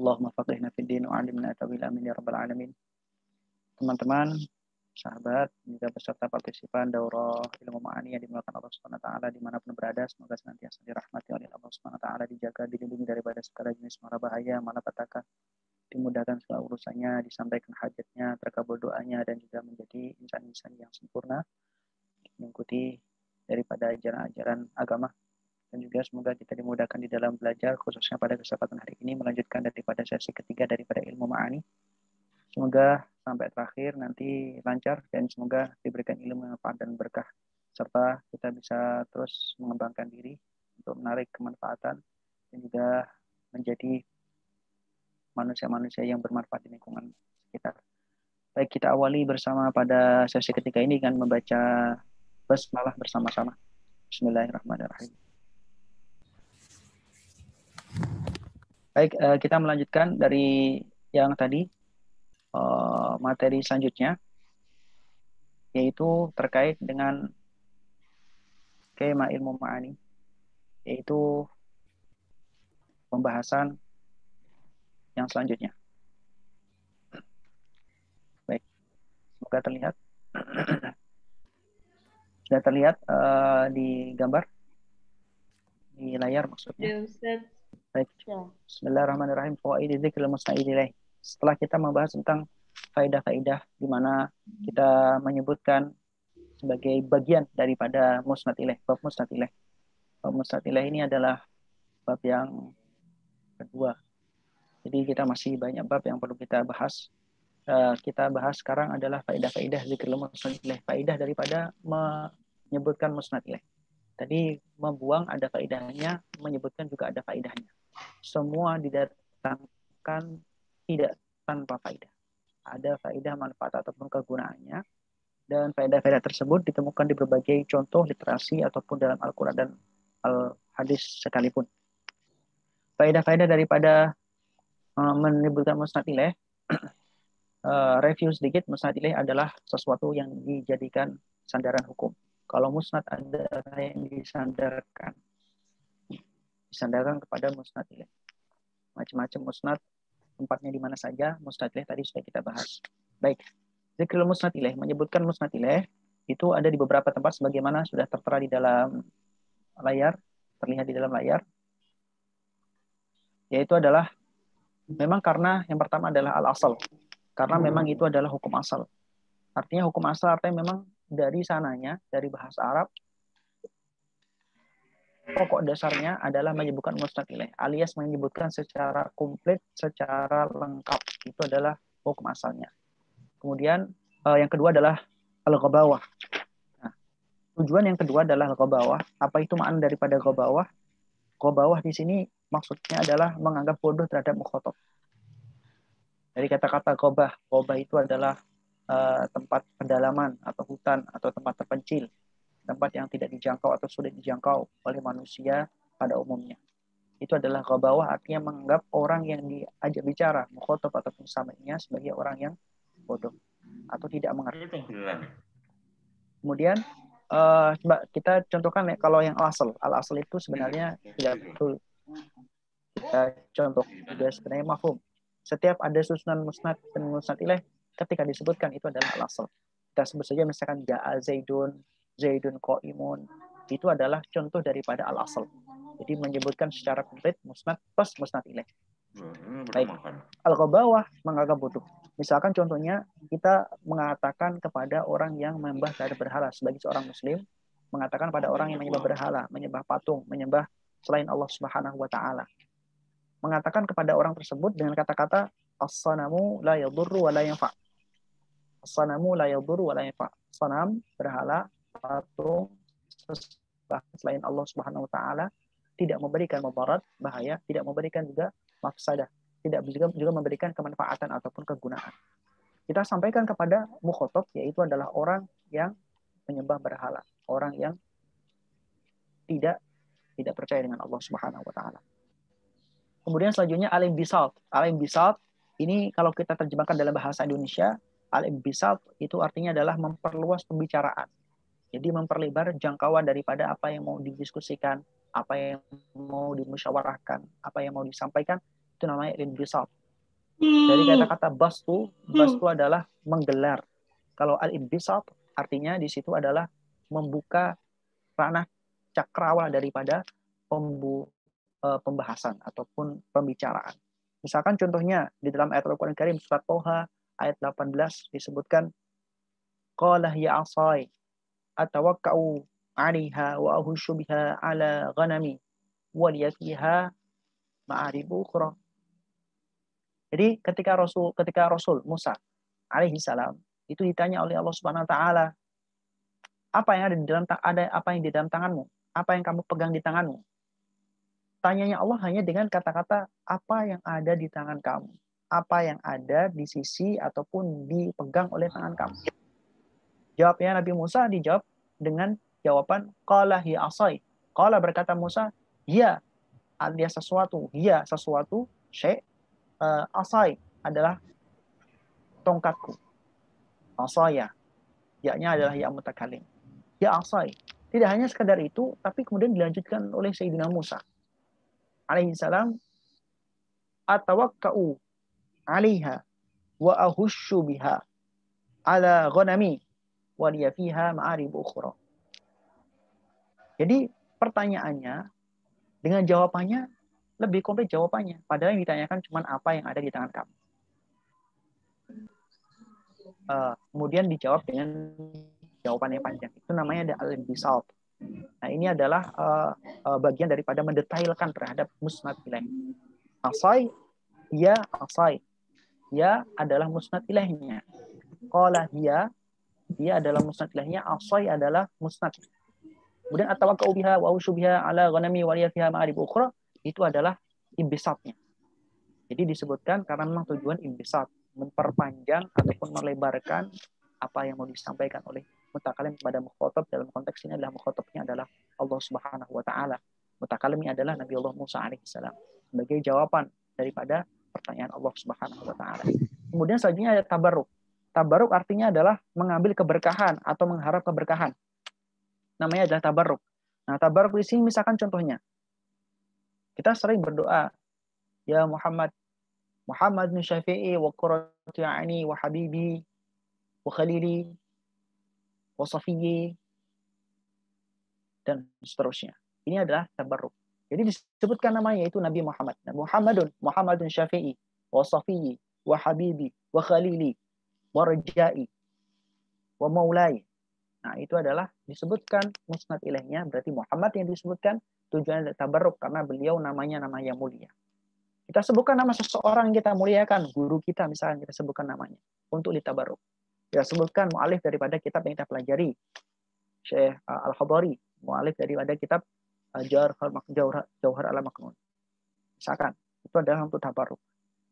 Allahumma faqihna fid din wa 'allimna ta'wil, amin ya rabbal alamin. Teman-teman, sahabat, juga peserta partisipan daurah ilmu ma'ani yang dimulakan Allah Subhanahu wa taala dimanapun berada, semoga senantiasa dirahmati oleh Allah Subhanahu wa taala, dijaga, dilindungi daripada segala jenis mara bahaya, malapetaka, dimudahkan segala urusannya, disampaikan hajatnya, terkabul doanya, dan juga menjadi insan-insan yang sempurna mengikuti daripada ajaran-ajaran agama. Dan juga semoga kita dimudahkan di dalam belajar, khususnya pada kesempatan hari ini melanjutkan daripada sesi ketiga daripada ilmu ma'ani. Semoga sampai terakhir nanti lancar dan semoga diberikan ilmu yang manfaat dan berkah, serta kita bisa terus mengembangkan diri untuk menarik kemanfaatan dan juga menjadi manusia-manusia yang bermanfaat di lingkungan sekitar. Baik, kita awali bersama pada sesi ketiga ini dengan membaca basmalah bersama-sama. Bismillahirrahmanirrahim. Baik, kita melanjutkan dari yang tadi, materi selanjutnya, yaitu terkait dengan skema ilmu ma'ani, yaitu pembahasan yang selanjutnya. Baik, semoga terlihat. Sudah terlihat di gambar, di layar maksudnya. Baik, Bismillahirrahmanirrahim. Fawaid dzikril musta'id ilaih. Setelah kita membahas tentang faedah-faedah di mana kita menyebutkan sebagai bagian daripada musnad ilaih, bab musnad ilaih. Bab musnad ilaih ini adalah bab yang kedua. Jadi kita masih banyak bab yang perlu kita bahas. Kita bahas sekarang adalah faedah-faedah zikril musnad ilaih, faedah daripada menyebutkan musnad ilaih. Tadi membuang ada faedahnya, menyebutkan juga ada faedahnya. Semua didatangkan tidak tanpa faedah. Ada faedah manfaat ataupun kegunaannya, dan faedah-faedah tersebut ditemukan di berbagai contoh literasi ataupun dalam Al-Quran dan Al-Hadis sekalipun. Faedah-faedah daripada menyebutkan musnad ilaih, review sedikit. Musnad ilaih adalah sesuatu yang dijadikan sandaran hukum. Kalau musnad adalah yang disandarkan kepada musnad ilaih. Macam-macam musnad, tempatnya di mana saja, musnad ilaih tadi sudah kita bahas. Baik, zikrul musnad ilaih, menyebutkan musnad ilaih itu ada di beberapa tempat sebagaimana sudah tertera di dalam layar, terlihat di dalam layar. Yaitu adalah memang karena yang pertama adalah al-asal. Karena memang itu adalah hukum asal. Artinya hukum asal artinya memang dari sananya, dari bahasa Arab, pokok dasarnya adalah menyebutkan musnad ilaih, alias menyebutkan secara komplit, secara lengkap. Itu adalah hukum asalnya. Kemudian yang kedua adalah al-ghabawah. Nah, tujuan yang kedua adalah al-ghabawah. Apa itu makna daripada ghabawah? Ghabawah di sini maksudnya adalah menganggap bodoh terhadap mukhatab. Dari kata-kata ghabah, ghabah itu adalah tempat pedalaman atau hutan atau tempat terpencil, tempat yang tidak dijangkau atau sulit dijangkau oleh manusia pada umumnya. Itu adalah ghabawah, artinya menganggap orang yang diajak bicara, mukhatab ataupun sami'nya, sebagai orang yang bodoh atau tidak mengerti. Kemudian coba kita contohkan ya, kalau yang al-asal itu sebenarnya tidak betul. Kita contoh juga sebenarnya mafhum. Setiap ada susunan musnad dan musnad ilaih, ketika disebutkan itu adalah al-asal. Kita sebut saja misalkan ja'a Zaidun qa'imun, itu adalah contoh daripada al-asal. Jadi menyebutkan secara komplit musnad plus musnad ilaih. Baik, al-ghabawah menganggap bodoh. Misalkan contohnya kita mengatakan kepada orang yang menyembah terhadap berhala, sebagai seorang muslim mengatakan pada orang yang menyembah berhala, menyembah patung, menyembah selain Allah Subhanahu wa taala, mengatakan kepada orang tersebut dengan kata-kata as-sanamu la yadurru wa la yanfa'. As-sanamu la yadurru wa la yanfa'. Sanam, berhala, patung, selain Allah Subhanahu wa taala tidak memberikan mudarat, bahaya, tidak memberikan juga mafsadah, tidak juga memberikan kemanfaatan ataupun kegunaan. Kita sampaikan kepada mukhatab, yaitu adalah orang yang menyembah berhala, orang yang tidak percaya dengan Allah Subhanahu wa taala. Kemudian selanjutnya al-imbisat. Al-imbisat ini kalau kita terjemahkan dalam bahasa Indonesia, al-imbisat itu artinya adalah memperluas pembicaraan. Jadi memperlebar jangkauan daripada apa yang mau didiskusikan, apa yang mau dimusyawarahkan, apa yang mau disampaikan, Itu namanya al-inbisat. Dari kata-kata bastu adalah menggelar. Kalau al-inbisat artinya di situ adalah membuka ranah cakrawala daripada pembahasan ataupun pembicaraan. Misalkan contohnya di dalam ayat Al-Qur'an Karim surat Toha ayat 18 disebutkan qala ya asai atawakkau 'alaiha wa ahushu biha 'ala ghanami wa liya fiha ma'arib ukhra. Jadi ketika Rasul Musa alaihi salam itu ditanya oleh Allah Subhanahu wa taala, apa yang ada di dalam tanganmu? Apa yang kamu pegang di tanganmu? Tanyanya Allah hanya dengan kata-kata apa yang ada di tangan kamu, apa yang ada di sisi ataupun dipegang oleh tangan kamu. Jawabnya Nabi Musa dijawab dengan jawaban qala hiya asai. Qala berkata Musa, ya alias sesuatu, ya sesuatu, syai' asai adalah tongkatku. Asaya, ya-nya adalah ya mutakalim. Ya asai. Tidak hanya sekadar itu, tapi kemudian dilanjutkan oleh Sayyidina Musa alaihi salam, atawakka'u 'alaiha wa ahushu biha 'ala ghanami wa liya fiha ma'arib ukhra. Jadi pertanyaannya dengan jawabannya lebih komplit jawabannya. Padahal yang ditanyakan cuma apa yang ada di tangan kamu. Kemudian dijawab dengan jawaban yang panjang. Itu namanya al-inbisat. Nah, ini adalah bagian daripada mendetailkan terhadap musnad ilaih. Asai, ya asai. Ya adalah musnad ilaihnya. Qala dia adalah musnad ilaihnya. Asai adalah musnad. Kemudian atawakkau biha wa ushu biha ala ghanami wa liya fiha ma'arib ukhra, itu adalah imbisatnya. Jadi disebutkan karena memang tujuan imbisat, memperpanjang ataupun melebarkan apa yang mau disampaikan oleh mutakalim kepada mukhatab. Dalam konteks ini adalah mukhatabnya adalah Allah Subhanahu wa taala. Mutakalimnya adalah Nabi Allah Musa alaihi salam sebagai jawaban daripada pertanyaan Allah Subhanahu wa taala. Kemudian selanjutnya ada tabarruk. Tabarruk artinya adalah mengambil keberkahan atau mengharap keberkahan. Namanya adalah tabarruk. Nah, tabarruk di sini misalkan contohnya kita sering berdoa, ya Muhammad bin Syafi'i wa qurratu a'ni wa habibi wa khalili wa safiyyi dan seterusnya. Ini adalah tabarruk. Jadi disebutkan namanya itu Nabi Muhammad. Muhammadun Syafi'i wa safiyyi wa habibi wa khalili wa rajai wa maulai. Nah, itu adalah disebutkan musnad ilaihnya, berarti Muhammad yang disebutkan tujuannya tabarruk karena beliau namanya nama yang mulia. Kita sebutkan nama seseorang yang kita muliakan, guru kita misalnya kita sebutkan namanya untuk ditabarruk. Kita sebutkan mu'alif daripada kitab yang kita pelajari, Syekh Al-Khadari, mu'alif daripada kitab Jauhar al-Maknun. Misalkan, itu adalah untuk tabarruk.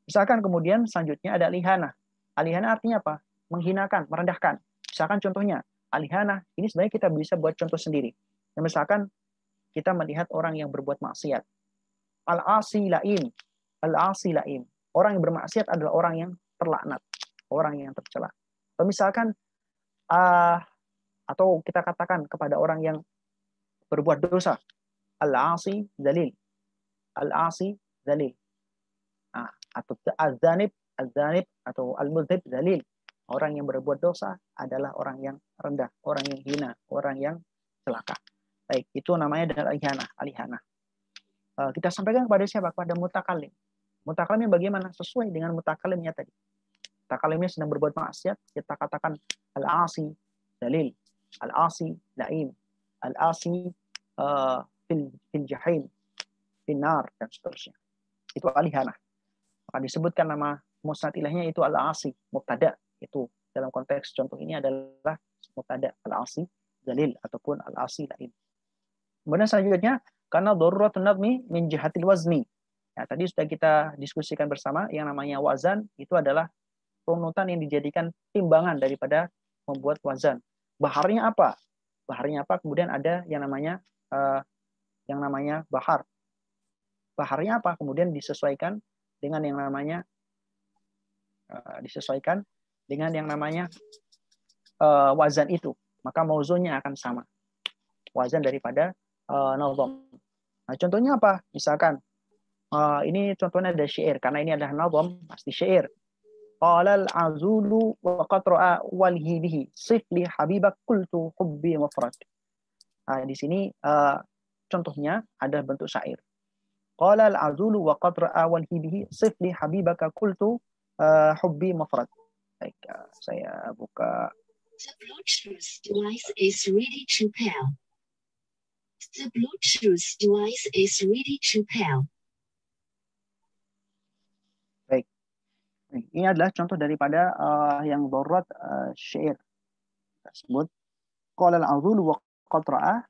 Misalkan kemudian selanjutnya ada alihana. Alihana artinya apa? Menghinakan, merendahkan. Misalkan contohnya, alihana, ini sebenarnya kita bisa buat contoh sendiri. Dan misalkan kita melihat orang yang berbuat maksiat. Al-asi laim. Al-asi laim. Orang yang bermaksiat adalah orang yang terlaknat, orang yang tercela. Atau misalkan atau kita katakan kepada orang yang berbuat dosa, al-asi dzalil. Al-asi dzalil. Nah, atau az-zanib atau al-mudhib dzalil. Orang yang berbuat dosa adalah orang yang rendah, orang yang hina, orang yang celaka. Baik, itu namanya adalah alihana. Kita sampaikan kepada siapa? Kepada mutakalim. Mutakalimnya bagaimana? Sesuai dengan mutakalimnya tadi. Mutakalimnya sedang berbuat maksiat, kita katakan al-asi dalil, al-asi laim, al-asi fil jahim, fil nar, dan seterusnya. Itu alihana. Maka disebutkan nama musnad ilahnya itu al-asi, mubtada. Itu dalam konteks contoh ini adalah mubtada al-asi dalil ataupun al-asi laim. Kemudian selanjutnya karena daruratun nadmi min jihatil wazni. Ya, tadi sudah kita diskusikan bersama yang namanya wazan itu adalah runutan yang dijadikan timbangan daripada membuat wazan. Baharnya apa? Baharnya apa? Kemudian ada yang namanya bahar. Baharnya apa? Kemudian disesuaikan dengan yang namanya wazan itu. Maka mauzunnya akan sama. Wazan daripada nazam. Nah, contohnya apa? Misalkan Ini contohnya ada syair, karena ini adalah nazam, pasti syair. Qala al-azulu wa qad ra'a walhi bihi sif li habibak qultu hubbi mufrad. Di sini contohnya ada bentuk syair. Qala al-azulu wa qad ra'a walhi bihi sif li habibaka qultu hubbi mufrad. Baik, saya buka. The Bluetooth device is ready to pair. The Bluetooth device is ready to pair. Baik. Ini adalah contoh daripada yang darurat syair tersebut. Qala al-azulu wa qad ra'a.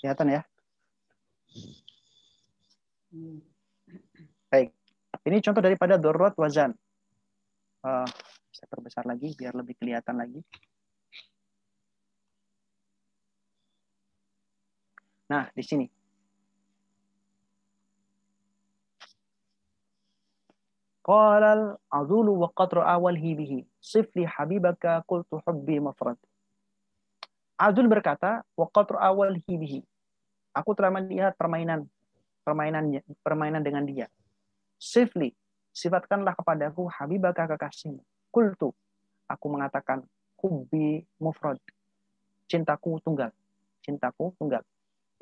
Kelihatan ya? Baik. Ini contoh daripada darurat wazan. Saya perbesar lagi biar lebih kelihatan lagi. Nah, di sini. Qala al-azulu wa qad ra'a walhi bihi sif li habibaka qultu hubbi mufrad. Azul berkata, wa qad ra'a walhi bihi. Aku telah melihat permainan dengan dia. Sifli, sifatkanlah kepadaku habibaka kekasihmu. Qultu, aku mengatakan hubbi mufrad. Cintaku tunggal. Cintaku tunggal.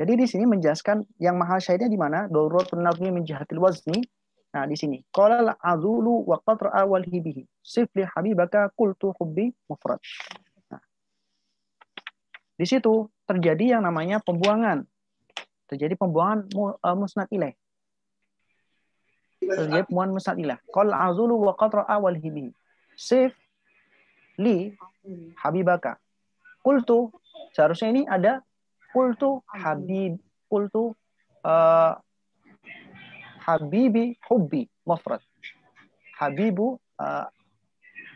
Jadi di sini menjelaskan yang mahal syairnya di mana? Daruratun nazmi min jihatil wazni. Nah, di sini. Qala al-azulu wa qad ra'a walhi bihi. Sifli habibaka qultu hubbi mufrad. Nah, di situ terjadi yang namanya pembuangan. Terjadi pembuangan musnad ilaih. Terjadi pembuangan musnad ilaih. Qala al-azulu wa qad ra'a walhi bihi. Sif li habibaka. Qultu, seharusnya ini ada qultu habib, qultu habibi hubbi mufrad. Habibu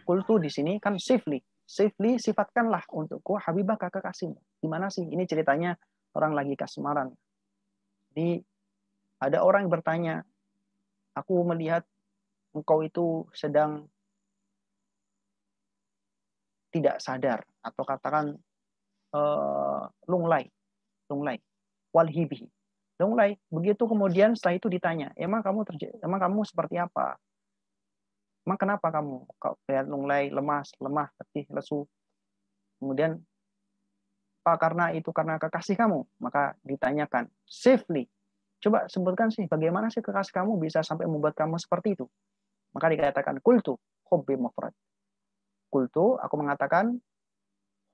qultu di sini kan sifli. Sifli sifatkanlah untukku habibah kakak kasihmu. Gimana sih? Ini ceritanya orang lagi kasmaran. Jadi ada orang yang bertanya, aku melihat engkau itu sedang tidak sadar atau katakan lunglai walhibihi. Lunglai. Begitu kemudian setelah itu ditanya, emang kamu seperti apa? Emang kenapa kamu lihat lunglai, lemah, letih, lesu? Kemudian apa karena kekasih kamu? Maka ditanyakan, safely. Coba sebutkan sih bagaimana sih kekasih kamu bisa sampai membuat kamu seperti itu? Maka dikatakan kultu hubbi mufrad. Kultu, aku mengatakan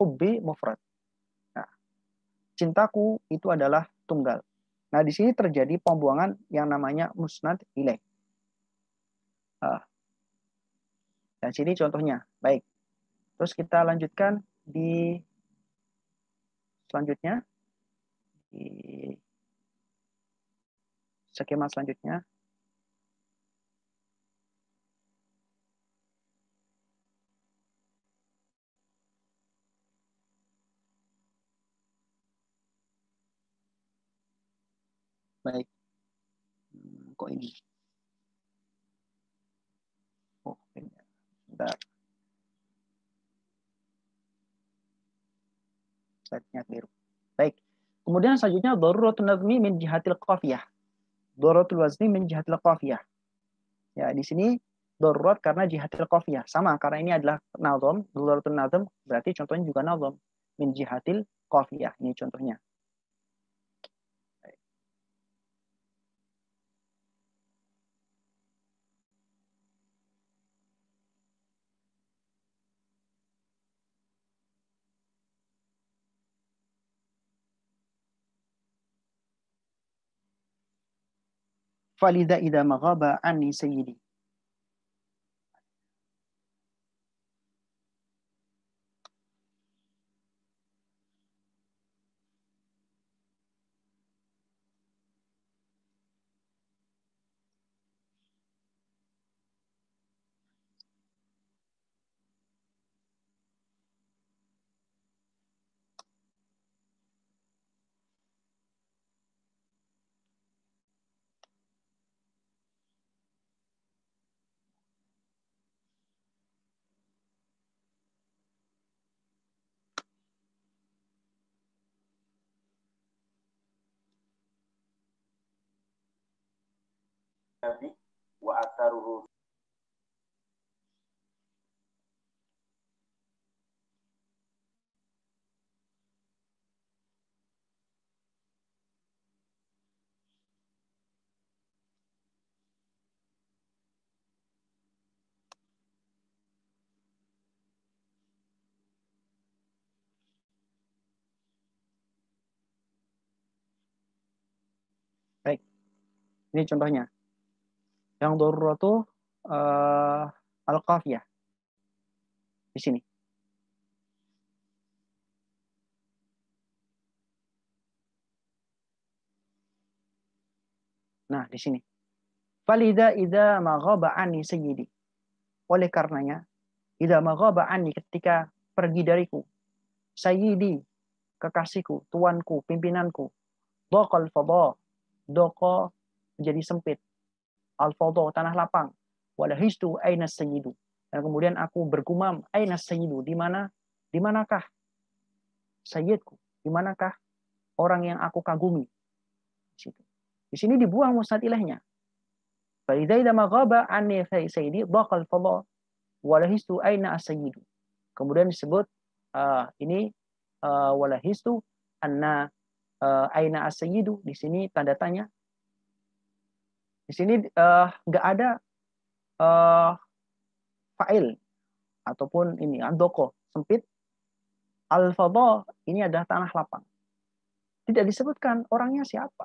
hubbi mufrad. Nah, cintaku itu adalah tunggal. Nah, di sini terjadi pembuangan yang namanya musnad ilaih. Dan sini contohnya. Baik. Terus kita lanjutkan di selanjutnya. Di skema selanjutnya. Baik. Kok ini? Oh, ini. Bentar. Slide-nya keliru. Baik. Kemudian selanjutnya daruratul nazmi min jihatil qafiyah. Daruratul wazni min jihatil qafiyah. Ya, di sini darurat karena jihatil qafiyah. Sama karena ini adalah nazam, daruratul nazm berarti contohnya juga nazam min jihatil qafiyah. Ini contohnya. Falidha idza maghaba anni sayyidi. Wa atharuhu. Baik, ini contohnya. Yang darurat itu al-qafiyah di sini. Nah, di sini. Falidha idza maghaba anni sayyidi. Oleh karenanya, idza maghaba anni ketika pergi dariku, sayyidi kekasihku, tuanku, pimpinanku, dhaqal fadha, dhaqa menjadi sempit, al fadha tanah lapang, walahistu aina sayyidu. Dan kemudian aku bergumam, aina sayyidu, di manakah sayyidku? Di manakah orang yang aku kagumi? Di situ. Di sini dibuang musnad ilahnya. فإذا إذا ما غاب عني سيدي ضاق الفضاء ولهست أين السيد. Kemudian disebut ini walahistu anna aina as-sayyidu. Di sini tanda tanya. Di sini nggak ada fa'il ataupun ini andoko sempit. Al-fadha ini adalah tanah lapang. Tidak disebutkan orangnya siapa.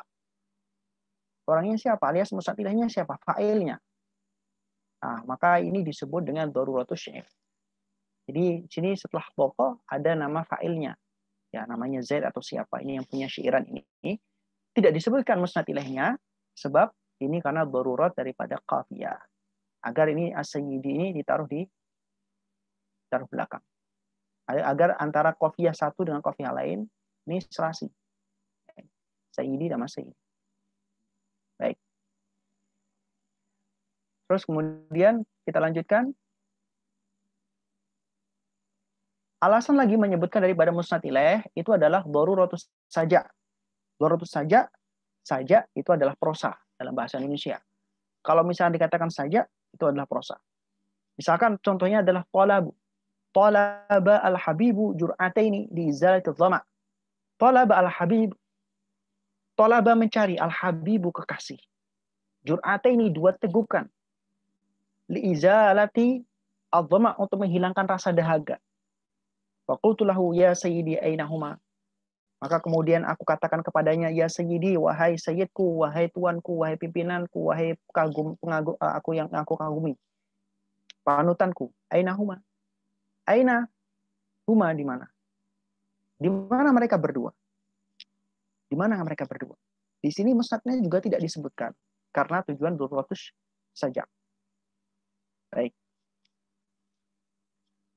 Orangnya siapa alias musnad ilahnya siapa, fa'ilnya. Nah, maka ini disebut dengan daruratus syi'r. Jadi sini setelah pokok ada nama fa'ilnya. Ya, namanya Zaid atau siapa ini yang punya syairan ini. Tidak disebutkan musnad ilahnya sebab ini karena darurat daripada qafiyah. Agar ini as-sayyidi ini ditaruh belakang. Agar antara qafiyah satu dengan qafiyah lain ini serasi. Sayyidi sama sayyidi. Baik. Terus kemudian kita lanjutkan. Alasan lagi menyebutkan daripada musnad ilaih itu adalah daruratus saja. Daruratus saja itu adalah prosa dalam bahasa Indonesia. Kalau misalnya dikatakan saja itu adalah prosa. Misalkan contohnya adalah talabu. Talaba al-habibu jur'ataini di izalati dhama. Talaba al-habib. Talaba mencari al-habibu kekasih. Jur'ataini dua tegukan. Li izalati adh-dhama untuk menghilangkan rasa dahaga. Faqultu lahu ya sayyidi ainahuma. Maka kemudian aku katakan kepadanya, ya sayyidi, wahai sayyidku, wahai tuanku, wahai pimpinanku, wahai aku yang aku kagumi. Panutanku, ainahuma. Aina huma di mana? Di mana mereka berdua? Di mana mereka berdua? Di sini musnadnya juga tidak disebutkan karena tujuan daruratus saja. Baik.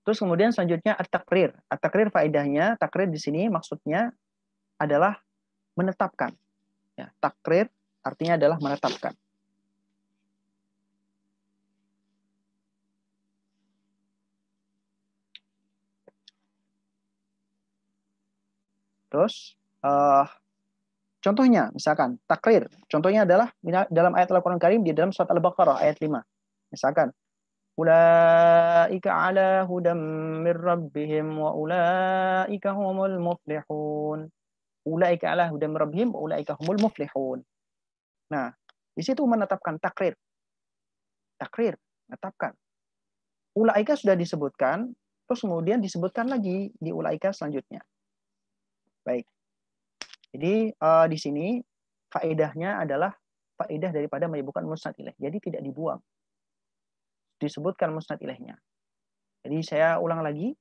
Terus kemudian selanjutnya at-taqrir. At-taqrir faedahnya, takrir di sini maksudnya adalah menetapkan. Ya, takrir artinya adalah menetapkan. Terus Contohnya, misalkan takrir. Contohnya adalah dalam ayat Al-Quran Karim di dalam surat Al-Baqarah ayat 5. Misalkan, ulaika ala hudam mir rabbihim wa ulaika humul muflihun. Ulaika ala hudam mir rabbihim wa ulaika humul muflihun. Nah, di situ menetapkan takrir. Takrir, menetapkan. Ulaika sudah disebutkan, terus kemudian disebutkan lagi di ulaika selanjutnya. Baik. Jadi di sini faedahnya adalah faedah daripada menyebutkan musnad ilaih. Jadi tidak dibuang. Disebutkan musnad ilaihnya. Jadi saya ulang lagi,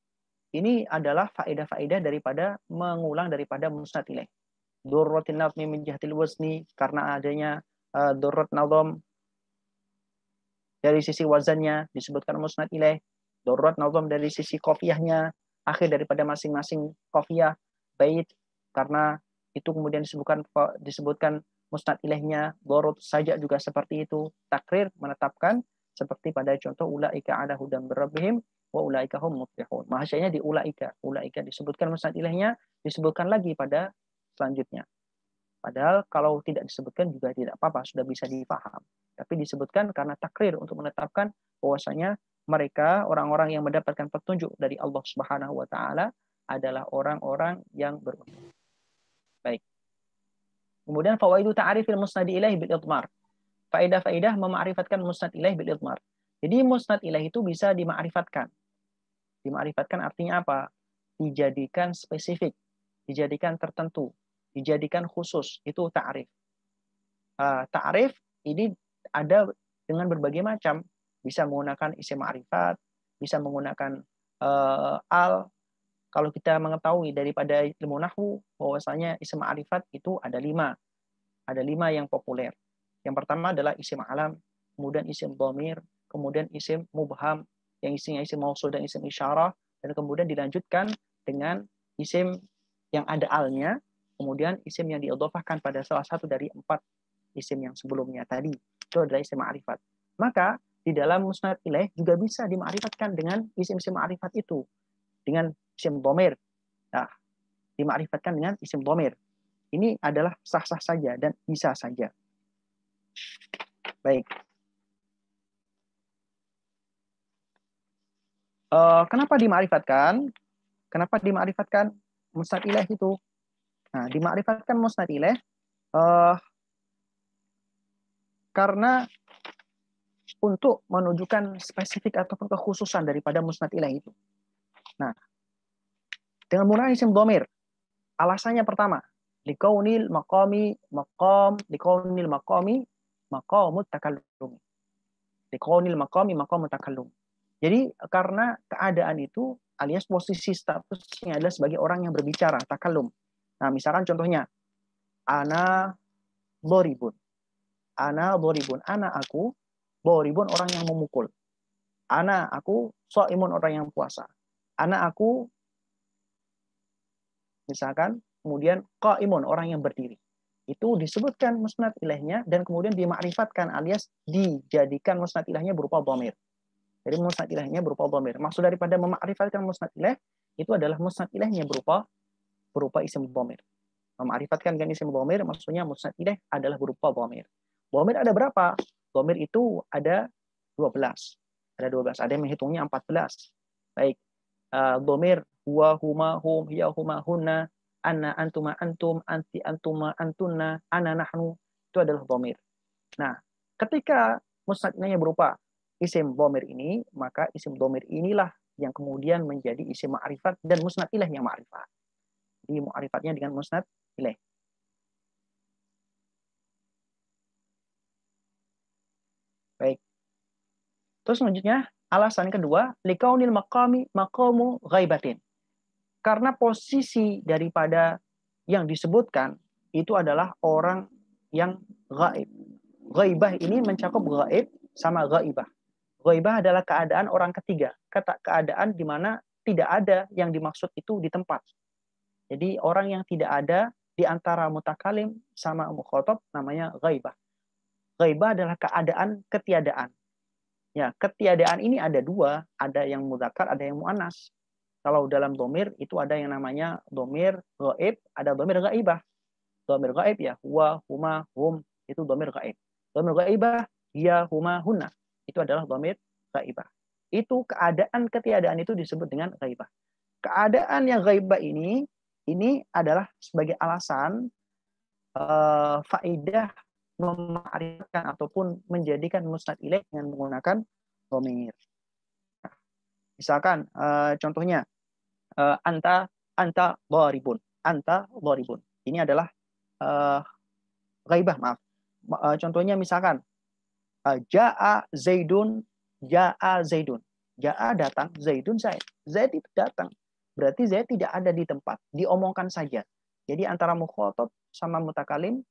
ini adalah faedah-faedah daripada mengulang daripada musnad ilaih. Durratin nadmi min jihtil wazni, karena adanya durrat nadham dari sisi wazannya disebutkan musnad ilaih. Durrat nadham dari sisi qafiyahnya, akhir daripada masing-masing qafiyah bait, karena itu kemudian disebutkan musnad ilaihnya. Dorot saja juga seperti itu. Takrir menetapkan seperti pada contoh ulaika ala hudam birabbihim wa ulaika hum muflihun. Mahasisanya di ulaika. Ulaika disebutkan musnad ilaihnya, disebutkan lagi pada selanjutnya. Padahal kalau tidak disebutkan juga tidak apa-apa, sudah bisa dipaham. Tapi disebutkan karena takrir untuk menetapkan bahwasanya mereka orang-orang yang mendapatkan petunjuk dari Allah Subhanahu wa taala adalah orang-orang yang beruntung. Baik. Kemudian fawaidu ta'rifil musnad ilaih bil idmar. Faedah-faedah mema'rifatkan musnad ilaih bil idmar. Jadi musnad ilaih itu bisa dima'rifatkan. Dima'rifatkan artinya apa? Dijadikan spesifik, dijadikan tertentu, dijadikan khusus. Itu ta'rif. Ta'rif ini ada dengan berbagai macam. Bisa menggunakan isim ma'rifat, bisa menggunakan al. Kalau kita mengetahui daripada ilmu nahwu bahwasanya isim ma'rifat itu ada 5. Ada 5 yang populer. Yang pertama adalah isim alam, kemudian isim dhamir, kemudian isim mubham, yang isinya isim mausul dan isim isyarah, dan kemudian dilanjutkan dengan isim yang ada alnya, kemudian isim yang diidhofahkan pada salah satu dari 4 isim yang sebelumnya tadi. Itu adalah isim ma'rifat. Maka di dalam musnad ilaih juga bisa dima'rifatkan dengan isim-isim ma'rifat itu. Dengan isim dhamir. Nah, dima'rifatkan dengan isim dhamir. Ini adalah sah-sah saja dan bisa saja. Baik. Kenapa dima'rifatkan? Kenapa dima'rifatkan musnad ilaih itu? Nah, dima'rifatkan musnad ilaih karena untuk menunjukkan spesifik ataupun kekhususan daripada musnad ilaih itu. Nah, dengan menggunakan isim dhamir, alasannya pertama, likaunil maqami maqamut takallum. Likaunil maqami maqamut takallum. Jadi karena keadaan itu alias posisi statusnya adalah sebagai orang yang berbicara, takallum. Nah, misalkan contohnya ana dharibun. Ana dharibun, ana aku, dharibun orang yang memukul. Ana aku shaimun orang yang puasa. Ana aku misalkan kemudian qaimun orang yang berdiri. Itu disebutkan musnad ilaihnya dan kemudian dima'rifatkan alias dijadikan musnad ilaihnya berupa dhamir. Jadi musnad ilaihnya berupa dhamir. Maksud daripada mema'rifatkan musnad ilaih itu adalah musnad ilaihnya berupa isim dhamir. Mema'rifatkan dengan isim dhamir maksudnya musnad ilaih adalah berupa dhamir. Dhamir ada berapa? Dhamir itu ada 12. Ada 12. Ada yang menghitungnya 14. Baik. Dhamir huwa, huma, hum, hiya, huma, hunna, anna, antuma, antum, anti, antuma, antunna, ana, nahnu. Itu adalah dhamir. Nah, ketika musnad ilaihnya berupa isim dhamir ini, maka isim dhamir inilah yang kemudian menjadi isim ma'rifat dan musnad ilaih yang ma'rifat. Jadi ma'rifatnya dengan musnad ilaih. Baik. Terus selanjutnya, alasan kedua, likaunil maqami maqamu ghaibatin. Karena posisi daripada yang disebutkan itu adalah orang yang gaib. Ghaibah ini mencakup gaib sama ghaibah. Ghaibah adalah keadaan orang ketiga. Keadaan di mana tidak ada yang dimaksud itu di tempat. Jadi orang yang tidak ada di antara mutakalim sama mukhatab namanya ghaibah. Ghaibah adalah keadaan ketiadaan. Ya, ketiadaan ini ada 2, ada yang mudzakkar, ada yang muannas. Kalau dalam dhamir itu ada yang namanya dhamir ghaib, ada dhamir ghaibah. Dhamir ghaib ya huwa, huma, hum itu dhamir ghaib. Dhamir ghaibah hiya, huma, hunna itu adalah dhamir ghaibah. Itu keadaan ketiadaan itu disebut dengan ghaibah. Keadaan yang ghaibah ini adalah sebagai alasan faedah memakrifkan ataupun menjadikan musnad ilaih dengan menggunakan dhamir. Misalkan contohnya anta dharibun. Anta dharibun. Ini adalah ghaibah, maaf. Contohnya misalkan jaa Zaidun, jaa Zaidun. Jaa datang, Zaidun Zaid. Zaid itu datang. Berarti Zaid tidak ada di tempat, diomongkan saja. Jadi antara mukhatab sama mutakalim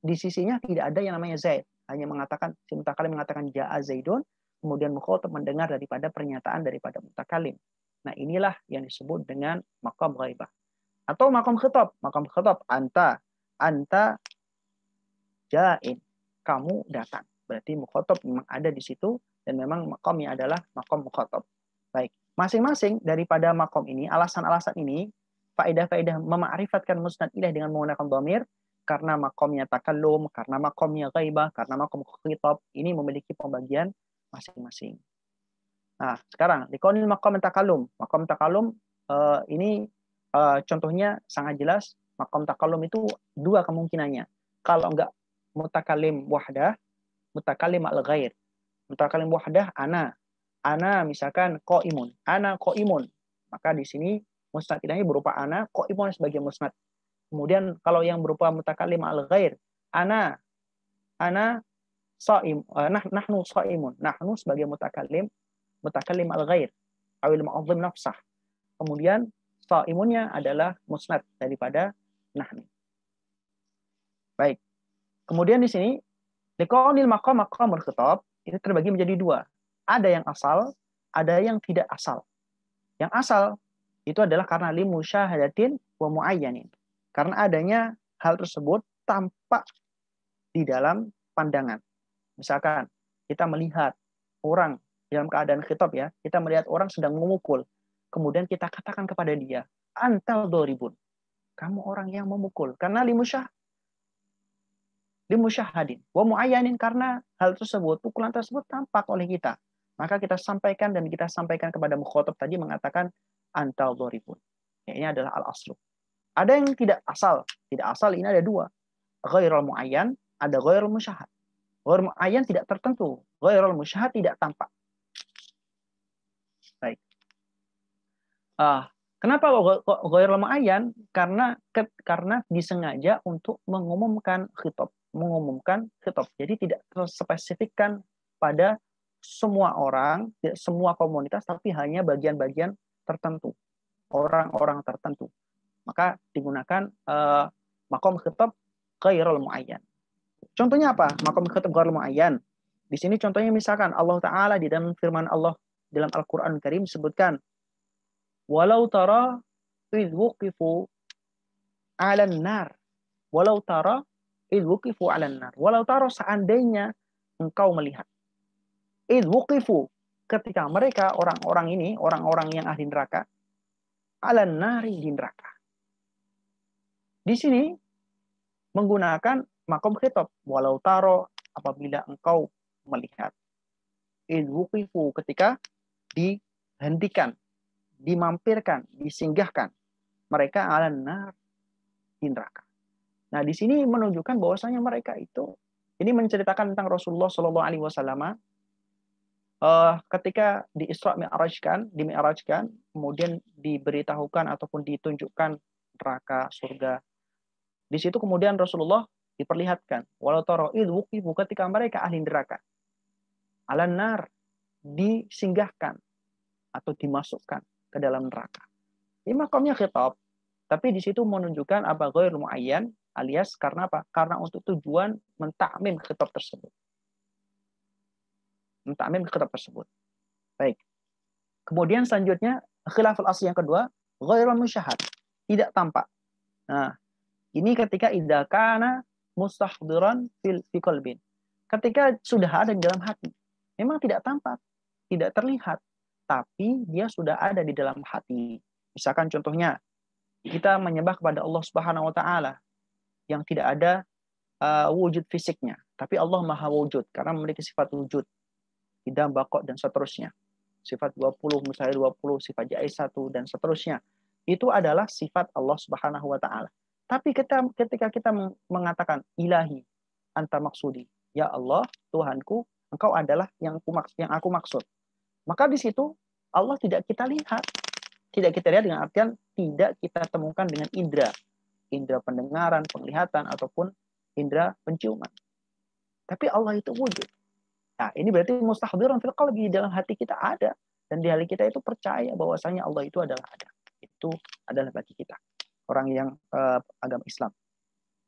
di sisinya tidak ada yang namanya Zaid. Hanya mengatakan, si mutakalim mengatakan jaa Zaidun, kemudian mukhatab mendengar daripada pernyataan daripada mutakalim. Nah, inilah yang disebut dengan maqam ghaibah. Atau maqam khitab. Maqam khitab anta ja'in. Kamu datang. Berarti mukhatab memang ada di situ dan memang maqamnya adalah maqam mukhatab. Baik. Masing-masing daripada maqam ini, alasan-alasan ini, faedah-faedah mema'rifatkan musnad ilaih dengan menggunakan dhamir, karena maqamnya takallum, karena maqamnya ghaibah, karena maqam khitab, ini memiliki pembagian masing-masing. Nah, sekarang di kaunil maqam takallum. Maqam takallum ini contohnya sangat jelas. Maqam takallum itu dua kemungkinannya. Kalau enggak mutakalim wahdah, mutakalim al-ghair. Mutakalim wahdah ana misalkan qaimun. Ana qaimun. Maka di sini musnad ilahnya berupa ana qaimun sebagai musnad. Kemudian kalau yang berupa mutakalim al-ghair, ana shaim, nahnu shaimun. Nahnu sebagai mutakalim al-ghair awil ma'adhim nafsah. Kemudian shaimunnya adalah musnad daripada nahnu. Baik. Kemudian di sini liqaunil maqam khitab itu terbagi menjadi dua. Ada yang asal, ada yang tidak asal. Yang asal itu adalah karena limusyahadatin wa muayyanin. Karena adanya hal tersebut tampak di dalam pandangan. Misalkan kita melihat orang dalam keadaan khitab ya, kita melihat orang sedang memukul. Kemudian kita katakan kepada dia, antal doribun. Kamu orang yang memukul. Karena limusyahadin. Wa muayyanin, karena hal tersebut, pukulan tersebut tampak oleh kita. Maka kita sampaikan dan kita sampaikan kepada mukhatab tadi mengatakan antal doribun. Ya, ini adalah al-aslu. Ada yang tidak asal. Tidak asal ini ada dua. Ghairul muayyan, ada ghairul musyahad. Ghairul muayyan tidak tertentu. Ghairul musyahad tidak tampak. Baik. Kenapa ghairul muayyan? Karena disengaja untuk mengumumkan khitab. Jadi tidak terspesifikkan pada semua orang, semua komunitas, tapi hanya bagian-bagian tertentu. Orang-orang tertentu. Maka digunakan maqam khitab ghairul muayyan. Contohnya apa? Maqam khitab ghairul muayyan. Di sini contohnya misalkan Allah Ta'ala di dalam firman Allah dalam Al-Quran Karim sebutkan walau tara idh wuqifu 'alan nar. Walau tara idh wuqifu 'alan nar. Walau tara seandainya engkau melihat. Idh wuqifu ketika mereka orang-orang ini, orang-orang yang ahli neraka 'alan nari di neraka. Di sini menggunakan maqam khitab walau taro apabila engkau melihat. Idh wuqifu ketika dihentikan, dimampirkan, disinggahkan mereka ala nar di neraka. Nah, di sini menunjukkan bahwasanya mereka itu ini menceritakan tentang Rasulullah Shallallahu alaihi wasallam ketika di Isra Mi'rajkan, kemudian diberitahukan ataupun ditunjukkan neraka, surga. Di situ kemudian Rasulullah diperlihatkan walau tara idh wuqifu ketika mereka ahli neraka alan nar disinggahkan atau dimasukkan ke dalam neraka. Ini makamnya khitab, tapi di situ menunjukkan apa ghairul muayyan alias karena apa? Karena untuk tujuan mentakmim khitab tersebut. Baik. Kemudian selanjutnya khilaful asli yang kedua ghairul musyahad, tidak tampak. Nah, ini ketika idza kana mustahdiran fi qalbin. Ketika sudah ada di dalam hati. Memang tidak tampak, tidak terlihat, tapi dia sudah ada di dalam hati. Misalkan contohnya, kita menyembah kepada Allah Subhanahu wa taala. yang tidak ada wujud fisiknya. Tapi Allah maha wujud karena memiliki sifat wujud. Idam, baqo, dan seterusnya. Sifat 20, misalnya 20, sifat jais 1, dan seterusnya. Itu adalah sifat Allah Subhanahu wa Ta'ala. Tapi ketika kita mengatakan ilahi, anta maksudi, ya Allah, Tuhanku, engkau adalah yang aku maksud. Maka di situ Allah tidak kita lihat. Tidak kita lihat dengan artian tidak kita temukan dengan indera. Indera pendengaran, penglihatan, ataupun indera penciuman. Tapi Allah itu wujud. Nah, ini berarti mustahdirun fil qalbi, di dalam hati kita ada. Dan di hati kita itu percaya bahwasanya Allah itu adalah ada. Itu adalah bagi kita. Orang yang agama Islam.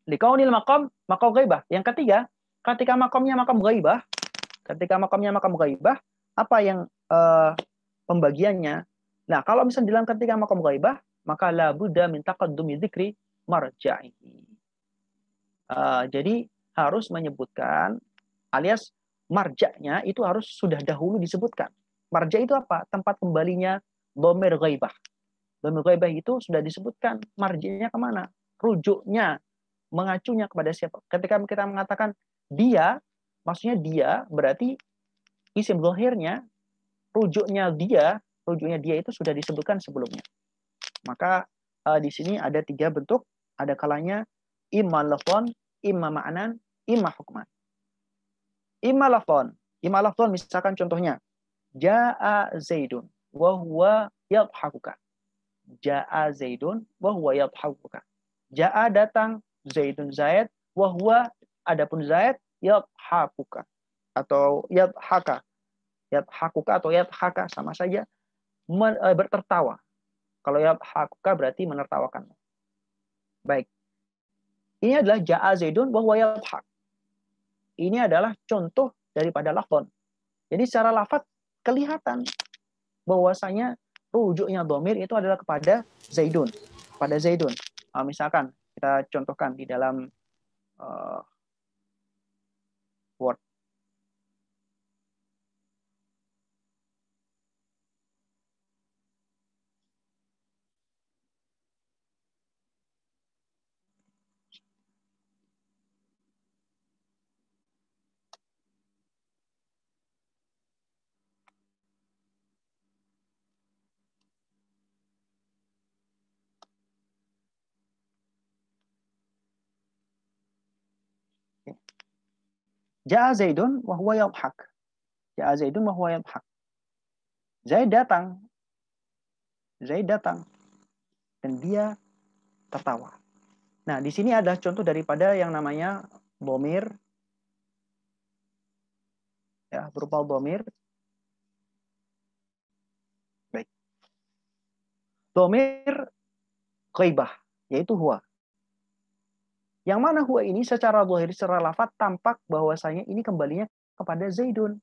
Likaunil maqam ghaibah. Yang ketiga, ketika makamnya makam ghaibah, apa yang pembagiannya? Nah, kalau misalnya dalam ketika makam ghaibah, maka la budda min taqaddumi dzikri marja'ihi. Jadi harus menyebutkan alias marja'nya itu harus sudah dahulu disebutkan. Marja' itu apa? Tempat kembalinya dhamir ghaibah. Dhamir ghaibah itu sudah disebutkan marji'nya kemana? Rujuknya, mengacunya kepada siapa? Ketika kita mengatakan dia, maksudnya dia berarti isim zahirnya, rujuknya dia itu sudah disebutkan sebelumnya. Maka di sini ada 3 bentuk, ada kalanya imma lafzan, imma ma'nan, imma hukman. Imma lafzan misalkan contohnya jaa Zaidun wa huwa yadhakuka. Jaa Zaidun wa huwa yadhakuka. Jaa datang Zaidun Zaid wa huwa adapun Zaid yadhakuka atau yadhaka. Yadhakuka atau yadhaka sama saja bertertawa. Kalau yadhakuka berarti menertawakan. Baik. Ini adalah jaa Zaidun wa huwa yadhak. Ini adalah contoh daripada lafzon. Jadi secara lafaz kelihatan bahwasanya rujuknya dhamir itu adalah kepada Zaidun. Pada Zaidun. Misalkan kita contohkan di dalam Word. Ja'a Zaidun wa huwa yadhak. Ja'a Zaidun wa huwa yadhak. Zaid datang. Dan dia tertawa. Nah, di sini ada contoh daripada yang namanya dhamir, ya, berupa dhamir. Baik. Dhamir ghaibah, yaitu huwa. Yang mana huwa ini secara zahir, secara lafaz tampak bahwasanya ini kembalinya kepada Zaidun.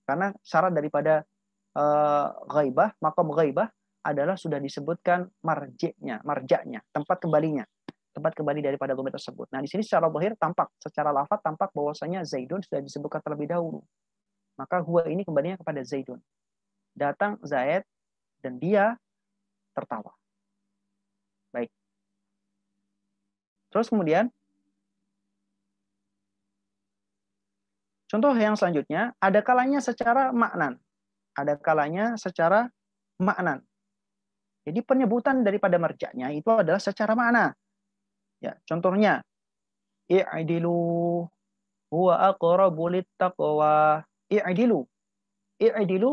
Karena syarat daripada ghaibah, maqam ghaibah adalah sudah disebutkan marja'nya, tempat kembalinya. Tempat kembali daripada dhamir tersebut. Nah, di sini secara zahir tampak, secara lafaz tampak bahwasanya Zaidun sudah disebutkan terlebih dahulu. Maka huwa ini kembalinya kepada Zaidun. Datang Zaid dan dia tertawa. Baik. Terus kemudian contoh yang selanjutnya, ada kalanya secara maknan. Jadi penyebutan daripada marja'nya itu adalah secara makna. Ya, contohnya i'dilu huwa aqrabu littaqwa. I'dilu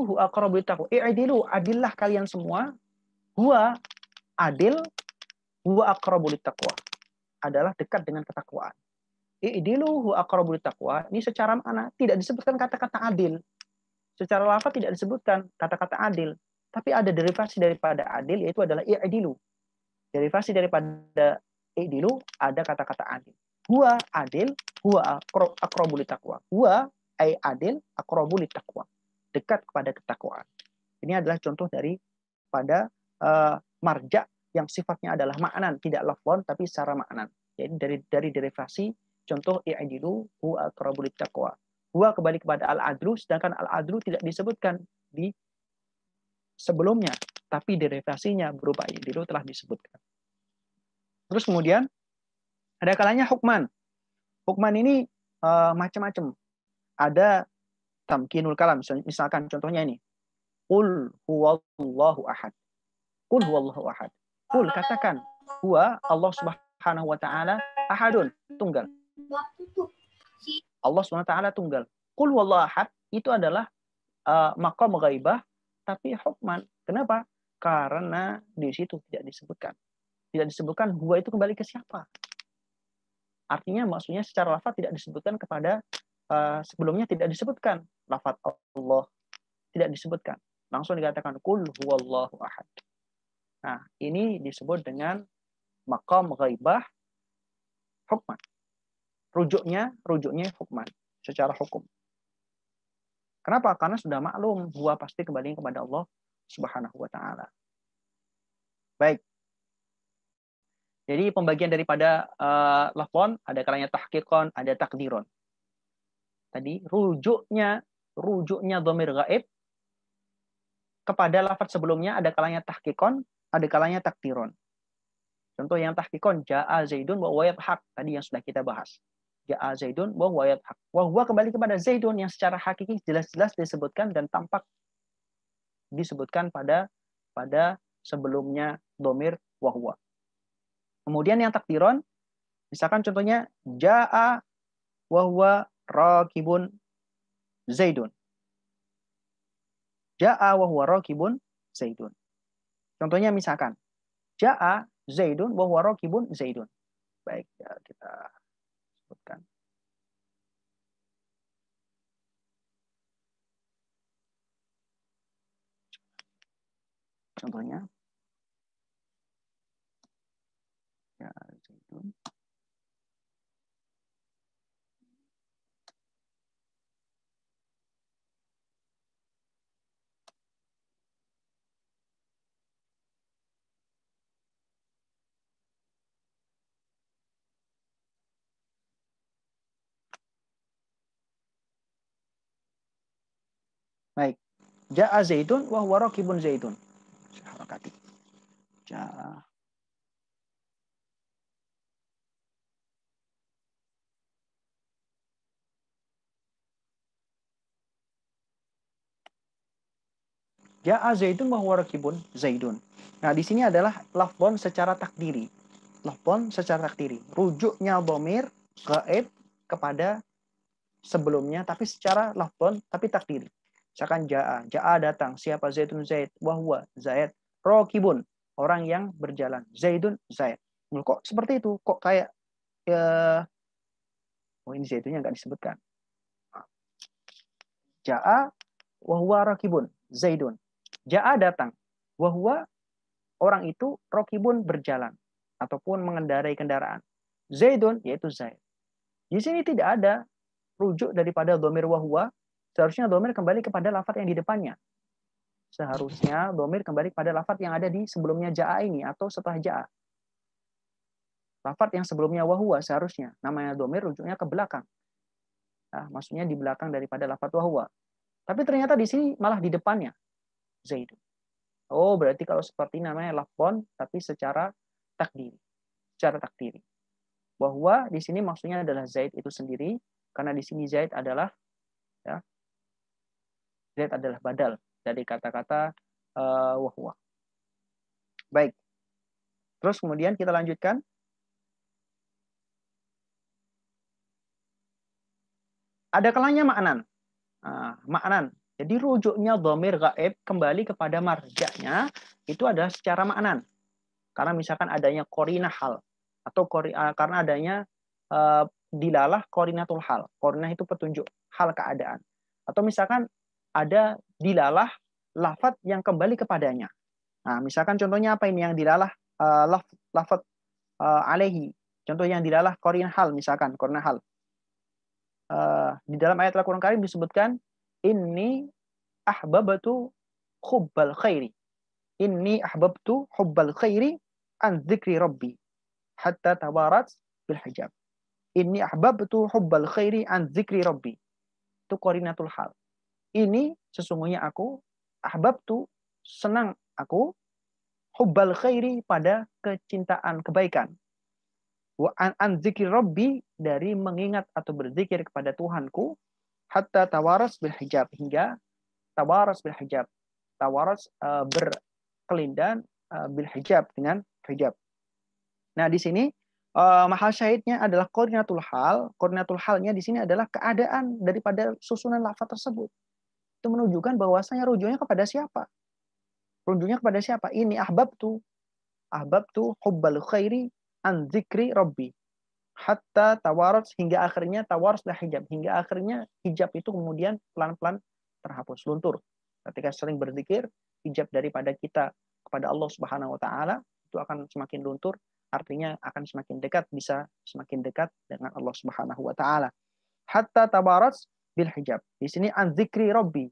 huwa aqrabu littaqwa. I'dilu, adillah kalian semua. Huwa adil, huwa aqrabu littaqwa. Adalah dekat dengan ketakwaan. I'dilu huwa aqrabu littaqwa. Ini secara makna tidak disebutkan kata-kata adil. Secara lafaz tidak disebutkan kata-kata adil, tapi ada derivasi daripada adil, yaitu adalah i'dilu. Derivasi daripada i'dilu ada kata-kata adil. Huwa adil, huwa aqrabu littaqwa. Huwa ay adil, aqrabu littaqwa. Dekat kepada ketakwaan. Ini adalah contoh daripada marja' yang sifatnya adalah maknan, tidak lafzon tapi secara maknan. Jadi dari derivasi contoh i'dilu huwa aqrabu littaqwa. Huwa kembali kepada al-adlu, sedangkan al-adlu tidak disebutkan di sebelumnya, tapi derivasinya berupa i'dilu telah disebutkan. Terus kemudian Ada kalanya hukman. Hukman ini macam-macam. Ada tamkinul kalam. Misalkan contohnya ini. Qul huwallahu ahad. Qul huwallahu ahad. Qul, katakan. Huwa Allah subhanahu wa ta'ala ahadun. Tunggal. Allah subhanahu wa ta'ala tunggal. Qul huwallahu ahad. Itu adalah maqam ghaibah. Tapi hukman. Kenapa? Karena di situ tidak disebutkan. Tidak disebutkan huwa itu kembali ke siapa. Artinya maksudnya secara lafaz tidak disebutkan kepada sebelumnya tidak disebutkan lafaz Allah, tidak disebutkan. Langsung dikatakan qul huwallahu ahad. Nah, ini disebut dengan maqam ghaibah hukman. Rujuknya hukman secara hukum. Kenapa? Karena sudah maklum huwa pasti kembali kepada Allah Subhanahu wa taala. Baik. Jadi pembagian daripada lafzon ada kalanya tahqiqon, ada takdiron. Tadi rujuknya dhamir ghaib kepada lafaz sebelumnya ada kalanya tahqiqon, ada kalanya takdiron. Contoh yang tahqiqon, jaa Zaidun wa huwa yadhak, tadi yang sudah kita bahas. Jaa Zaidun wa huwa yadhak. Wa huwa kembali kepada Zaidun yang secara hakiki jelas-jelas disebutkan dan tampak disebutkan pada sebelumnya dhamir wa huwa. Kemudian yang takdiron, misalkan contohnya jaa wa huwa rakibun Zaidun. Jaa wa huwa rakibun Zaidun. Contohnya misalkan jaa Zaidun wa huwa rakibun Zaidun. Baik, ya, kita sebutkan. Contohnya ya Zaidun. Baik. Jaa Zaidun wa huwa rakibun Zaidun. Harakati. Jaa. Jaa Zaidun wa huwa rakibun Zaidun. Nah, di sini adalah lafzon secara takdiri. Lafzon secara takdiri. Rujuknya dhamir ghaib kepada sebelumnya tapi secara lafzon tapi takdiri. Misalkan jaa datang, siapa Zaidun Zaid, wa huwa Zaid, rakibun orang yang berjalan, Zaidun Zaid. Kok seperti itu? Kok kayak ini Zaidunnya nggak disebutkan. Jaa wa huwa rakibun Zaidun. Jaa datang, wa huwa orang itu rakibun berjalan ataupun mengendarai kendaraan. Zaidun yaitu Zaid. Di sini tidak ada rujuk daripada dhamir wa huwa. Seharusnya dhamir kembali kepada lafaz yang di depannya. Seharusnya dhamir kembali kepada lafaz yang ada di sebelumnya jaa ini atau setelah jaa. Lafaz yang sebelumnya wa huwa seharusnya namanya dhamir rujuknya ke belakang. Nah, maksudnya di belakang daripada lafaz wa huwa. Tapi ternyata di sini malah di depannya Zaidun. Oh, berarti kalau seperti namanya lafzon tapi secara takdiri. Secara takdiri. Bahwa di sini maksudnya adalah Zaid itu sendiri karena di sini Zaid adalah badal dari kata-kata wa huwa. Baik. Terus kemudian kita lanjutkan. Ada kalanya ma'nan. Ma'nan. Jadi rujuknya dhamir ghaib kembali kepada marja'nya itu adalah secara ma'nan. Karena misalkan adanya qarinah hal atau karena adanya dilalah qarinatul hal. Qarinah itu petunjuk hal keadaan. Atau misalkan ada dilalah lafaz yang kembali kepadanya. Nah, misalkan contohnya apa ini yang dilalah lafaz alaihi. Contoh yang dilalah qarinah hal misalkan qarinah hal. Di dalam ayat Al-Qur'an Karim disebutkan inni ahbabtu hubbal khairi. Inni ahbabtu hubbal khairi an dzikri rabbi hatta tabarat bil hijab. Inni ahbabtu hubbal khairi an dzikri rabbi. Itu qarinatul hal. Ini sesungguhnya aku ahbabtu senang aku hubbal khairi pada kecintaan kebaikan. Wa an dzikri rabbi, dari mengingat atau berzikir kepada Tuhanku, hatta tawaras bil hijab, hingga tawaras bil hijab. Tawaras berkelindan bil hijab, dengan hijab. Nah, di sini mahal syahidnya adalah qurinatul hal. Qurinatul halnya di sini adalah keadaan daripada susunan lafaz tersebut. Itu menunjukkan bahwasanya rujuknya kepada siapa? Rujuknya kepada siapa? Ini ahbabtu hubbal khairi an dzikri rabbi. Hatta tawarat, hingga akhirnya tawarat lah hijab. Hingga akhirnya hijab itu kemudian pelan-pelan terhapus, luntur. Ketika sering berzikir, hijab daripada kita kepada Allah Subhanahu wa taala itu akan semakin luntur, artinya akan semakin dekat, bisa semakin dekat dengan Allah Subhanahu wa taala. Hatta tawarat bil hijab. Di sini an dzikri rabbi,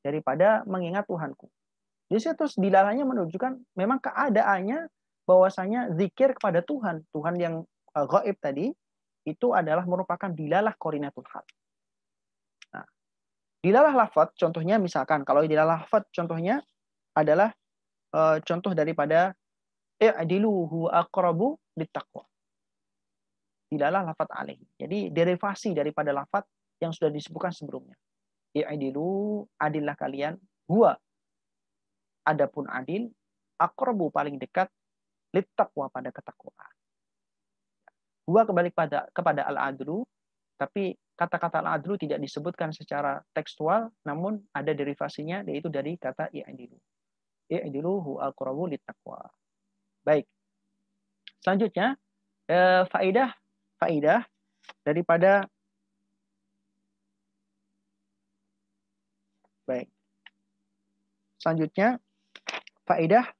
daripada mengingat Tuhanku. Di situ dilalahnya menunjukkan memang keadaannya bahwasanya zikir kepada Tuhan yang gaib tadi itu adalah merupakan dilalah qorinatul hal. Nah, dilalah lafaz contohnya, misalkan kalau dilalah lafaz contohnya adalah contoh daripada i'dilu huwa aqrabu littaqwa. Dilalah lafaz alaihi. Jadi derivasi daripada lafaz yang sudah disebutkan sebelumnya. I'dilu, adillah kalian, huwa, adapun adil, aqrabu paling dekat, littaqwa pada ketakwaan. Huwa kembali kepada al-adlu, tapi kata-kata al-adlu tidak disebutkan secara tekstual, namun ada derivasinya, yaitu dari kata i'dilu. I'dilu huwa aqrabu littaqwa. Baik. Selanjutnya faidah daripada baik. Selanjutnya faedah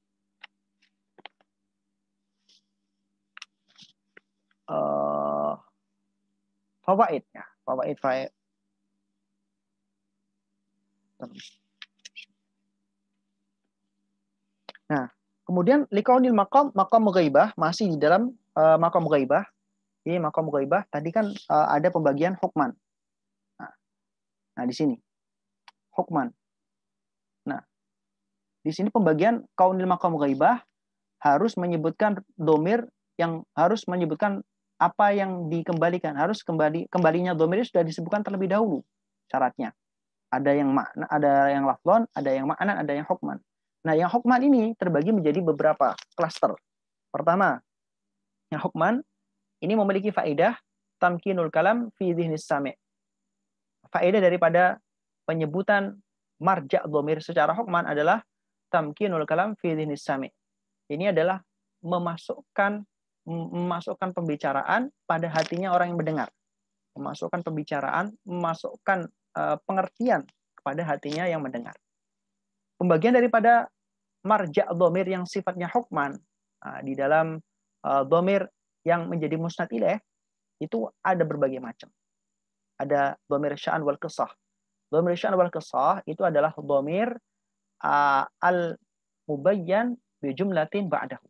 fawaidnya. Fawaid. Nah, kemudian likaunil maqam ghaibah, masih di dalam maqam ghaibah. Ini maqam ghaibah tadi kan ada pembagian hukman. Nah, di sini hukman. Nah, di sini pembagian kaunil maqam ghaibah harus menyebutkan domir, yang harus menyebutkan apa yang dikembalikan. Harus kembalinya domir sudah disebutkan terlebih dahulu syaratnya. Ada yang makna, ada yang lafzon, ada yang makna, ada yang hukman. Nah, yang hukman ini terbagi menjadi beberapa klaster. Pertama, yang hukman ini memiliki faedah tamkinul kalam fi dzihnis sami'. Faedah daripada penyebutan marja' dhamir secara hukman adalah tamkinul kalam fi dzihnis sami'. Ini adalah memasukkan pembicaraan pada hatinya orang yang mendengar. Memasukkan pembicaraan, memasukkan pengertian kepada hatinya yang mendengar. Pembagian daripada marja' dhamir yang sifatnya hukman di dalam dhamir yang menjadi musnad ilaih itu ada berbagai macam. Ada dhamir sya'an wal qisah. Dhamir sya'an wal qisah itu adalah dhamir al-mubayyan bi jumlatin ba'dahu.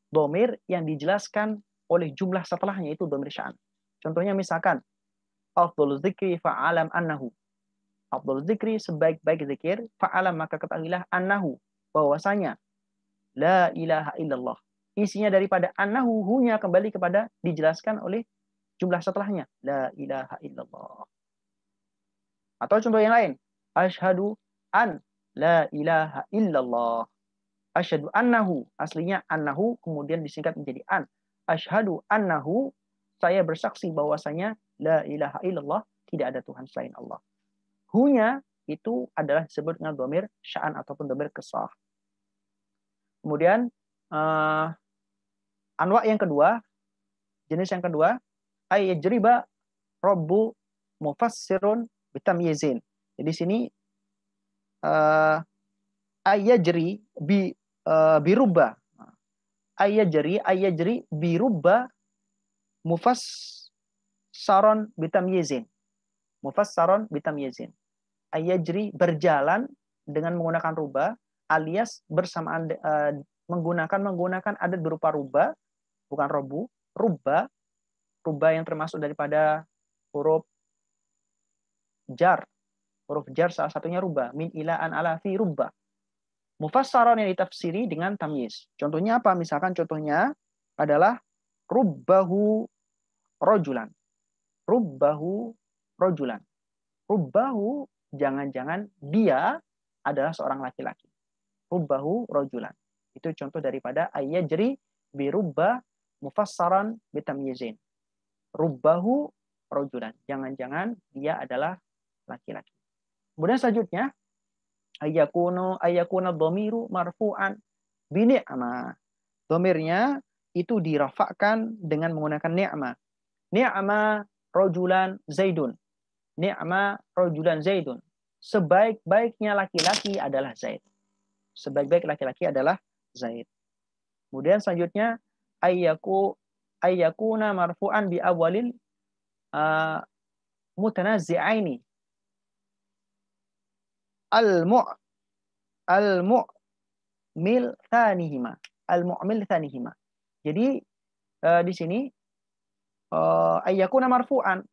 Dhamir yang dijelaskan oleh jumlah setelahnya, itu dhamir sya'an. Contohnya misalkan afdhalul dzikri fa'alam annahu. Afdhalul dzikri, sebaik-baik zikir, fa'alam, maka ketahuilah, annahu, bahwasanya la ilaha illallah. Isinya daripada annahu, hunya kembali kepada dijelaskan oleh jumlah setelahnya, la ilaha illallah. Atau contoh yang lain, asyhadu an la ilaha illallah. Asyhadu annahu, aslinya annahu kemudian disingkat menjadi an. Asyhadu annahu, saya bersaksi bahwasanya la ilaha illallah, tidak ada Tuhan selain Allah. Hunya itu adalah disebut dengan dhamir sya'an ataupun dhamir qisah. Kemudian anwa yang kedua, jenis yang kedua, ayyajriba rabbu mufassirun bitamyizin. Jadi sini ayyajri birubba. Ayyajri birubba mufassaron bitamyizin. Mufassaron bitamyizin. Ayyajri berjalan dengan menggunakan rubah, alias bersamaan menggunakan adat berupa rubah, bukan robu, rubah yang termasuk daripada huruf jar. Huruf jar salah satunya rubah, min ila an ala fi rubah. Mufassaron yang ditafsiri dengan tamyiz. Contohnya apa? Misalkan contohnya adalah rubbahu rojulan. Rubbahu rojulan. Rubbahu, jangan-jangan dia adalah seorang laki-laki. Rubbahu rojulan. Itu contoh daripada ayyajri birubba mufassaran bitamyizin. Rubbahu rojulan. Jangan-jangan dia adalah laki-laki. Kemudian selanjutnya ayyakuna dhamiru marfu'an bini'ma. Dhamirnya itu dirafakkan dengan menggunakan ni'ma. Ni'ma rojulan zaidun. Ni'ma rojulan zaidun. Sebaik-baiknya laki-laki adalah Zaid. Sebaik-baik laki-laki adalah Zaid. Kemudian selanjutnya ayyakuna marfu'an bi awalil mutanazzi'aini. Al-mu'mil thanihima. Al-mu'mil thanihima. Jadi di sini ayyakuna marfu'an.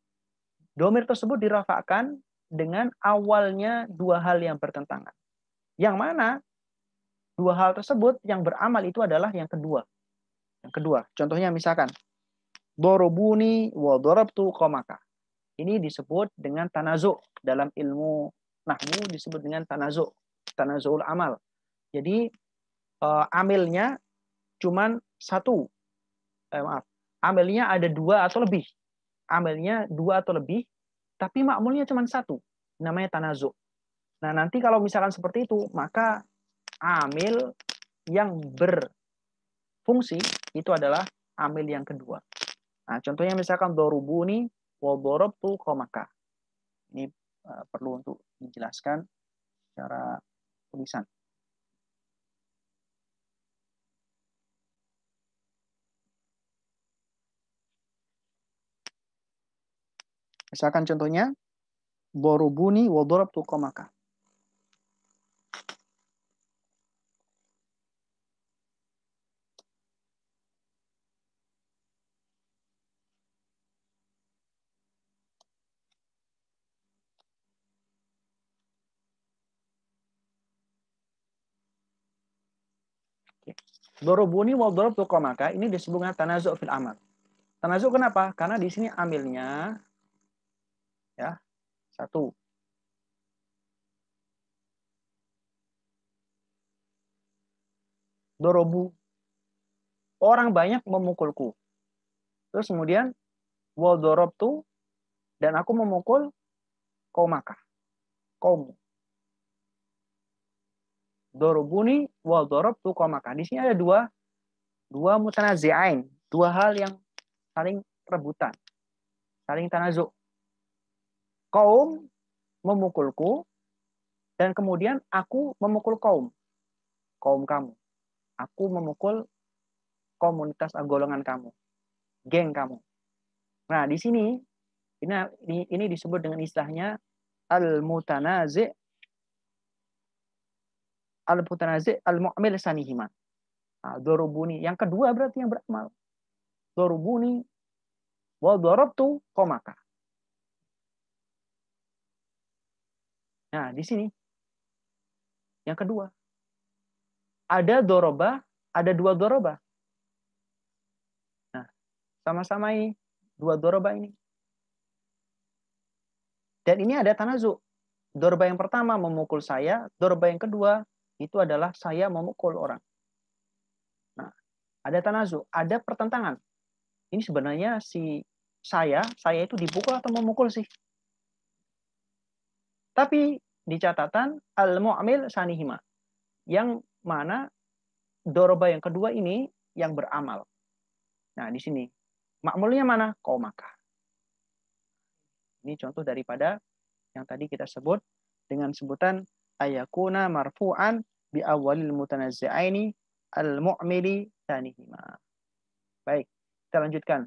Domir tersebut dirafakkan dengan awalnya dua hal yang bertentangan. Yang mana dua hal tersebut yang beramal itu adalah yang kedua. Yang kedua, contohnya misalkan dorobuni wa dorabtu qomaka. Ini disebut dengan tanazu. Dalam ilmu nahwu disebut dengan tanazu. Tanazu'ul amal. Jadi amilnya cuman satu. Amilnya ada dua atau lebih. Amilnya dua atau lebih, tapi makmulnya cuma satu. Namanya tanazu. Nah, nanti kalau misalkan seperti itu, maka amil yang berfungsi itu adalah amil yang kedua. Nah, contohnya misalkan dorubuni wa dorabtu qomaka. Ini perlu untuk dijelaskan secara tulisan. Misalkan contohnya dorubuni wa dorabtu qomaka. Dorobuni wa dorabtu qomaka ini disebut dengan tanazu' fil amal. Tanazu' kenapa? Karena di sini amilnya ya satu. Dorobu, orang banyak memukulku. Terus kemudian wa dorabtu, dan aku memukul qomaka. Kaum. Dorobuni wa dorabtu qomaka. Di sini ada dua mutanazi'ain, dua hal yang saling rebutan, saling tanazu'. Kaum memukulku, dan kemudian aku memukul kaum kamu. Aku memukul komunitas golongan kamu, geng kamu. Nah, di sini ini disebut dengan istilahnya al-mutanazi' al-mu'mil sanihima. Nah, dorubuni yang kedua berarti yang beramal. Dorubuni wa dorabtu qomaka. Nah, di sini yang kedua. Ada doroba, ada dua doroba. Nah, sama-sama ini dua doroba ini. Dan ini ada tanazu. Doroba yang pertama memukul saya, doroba yang kedua itu adalah saya memukul orang. Nah, ada tanazu, ada pertentangan. Ini sebenarnya saya itu dipukul atau memukul sih? Tapi di catatan al-mu'mil sanihima, yang mana doroba yang kedua ini yang beramal. Nah, di sini makmulnya mana? Qomaka. Ini contoh daripada yang tadi kita sebut dengan sebutan ayakuna marfu'an bi awalil mutanazzi'aini al-mu'mili tsanihima. Baik, kita lanjutkan.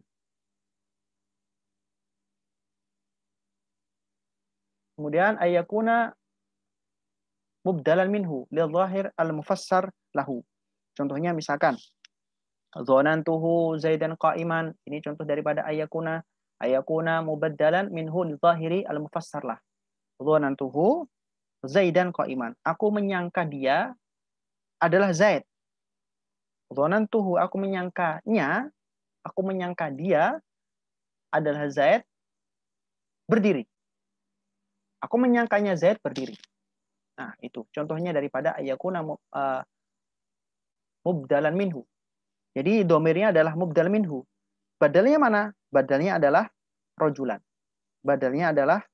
Kemudian ayakuna mubdalan minhu lil zahir al-mufassar lahu. Contohnya misalkan dzanantuhu zaidan qa'iman. Ini contoh daripada ayakuna mubaddalan minhu lil zahiri al-mufassar lah. Dzanantuhu zaidan qa'iman. Aku menyangka dia adalah Zaid. Dzanantuhu, aku menyangkanya Aku menyangka dia adalah Zaid berdiri. Aku menyangkanya Zaid berdiri. Nah, itu contohnya daripada ayakuna mubdalan minhu. Jadi domirnya adalah mubdal minhu. Badalnya mana? Badalnya adalah rojulan. Badalnya adalah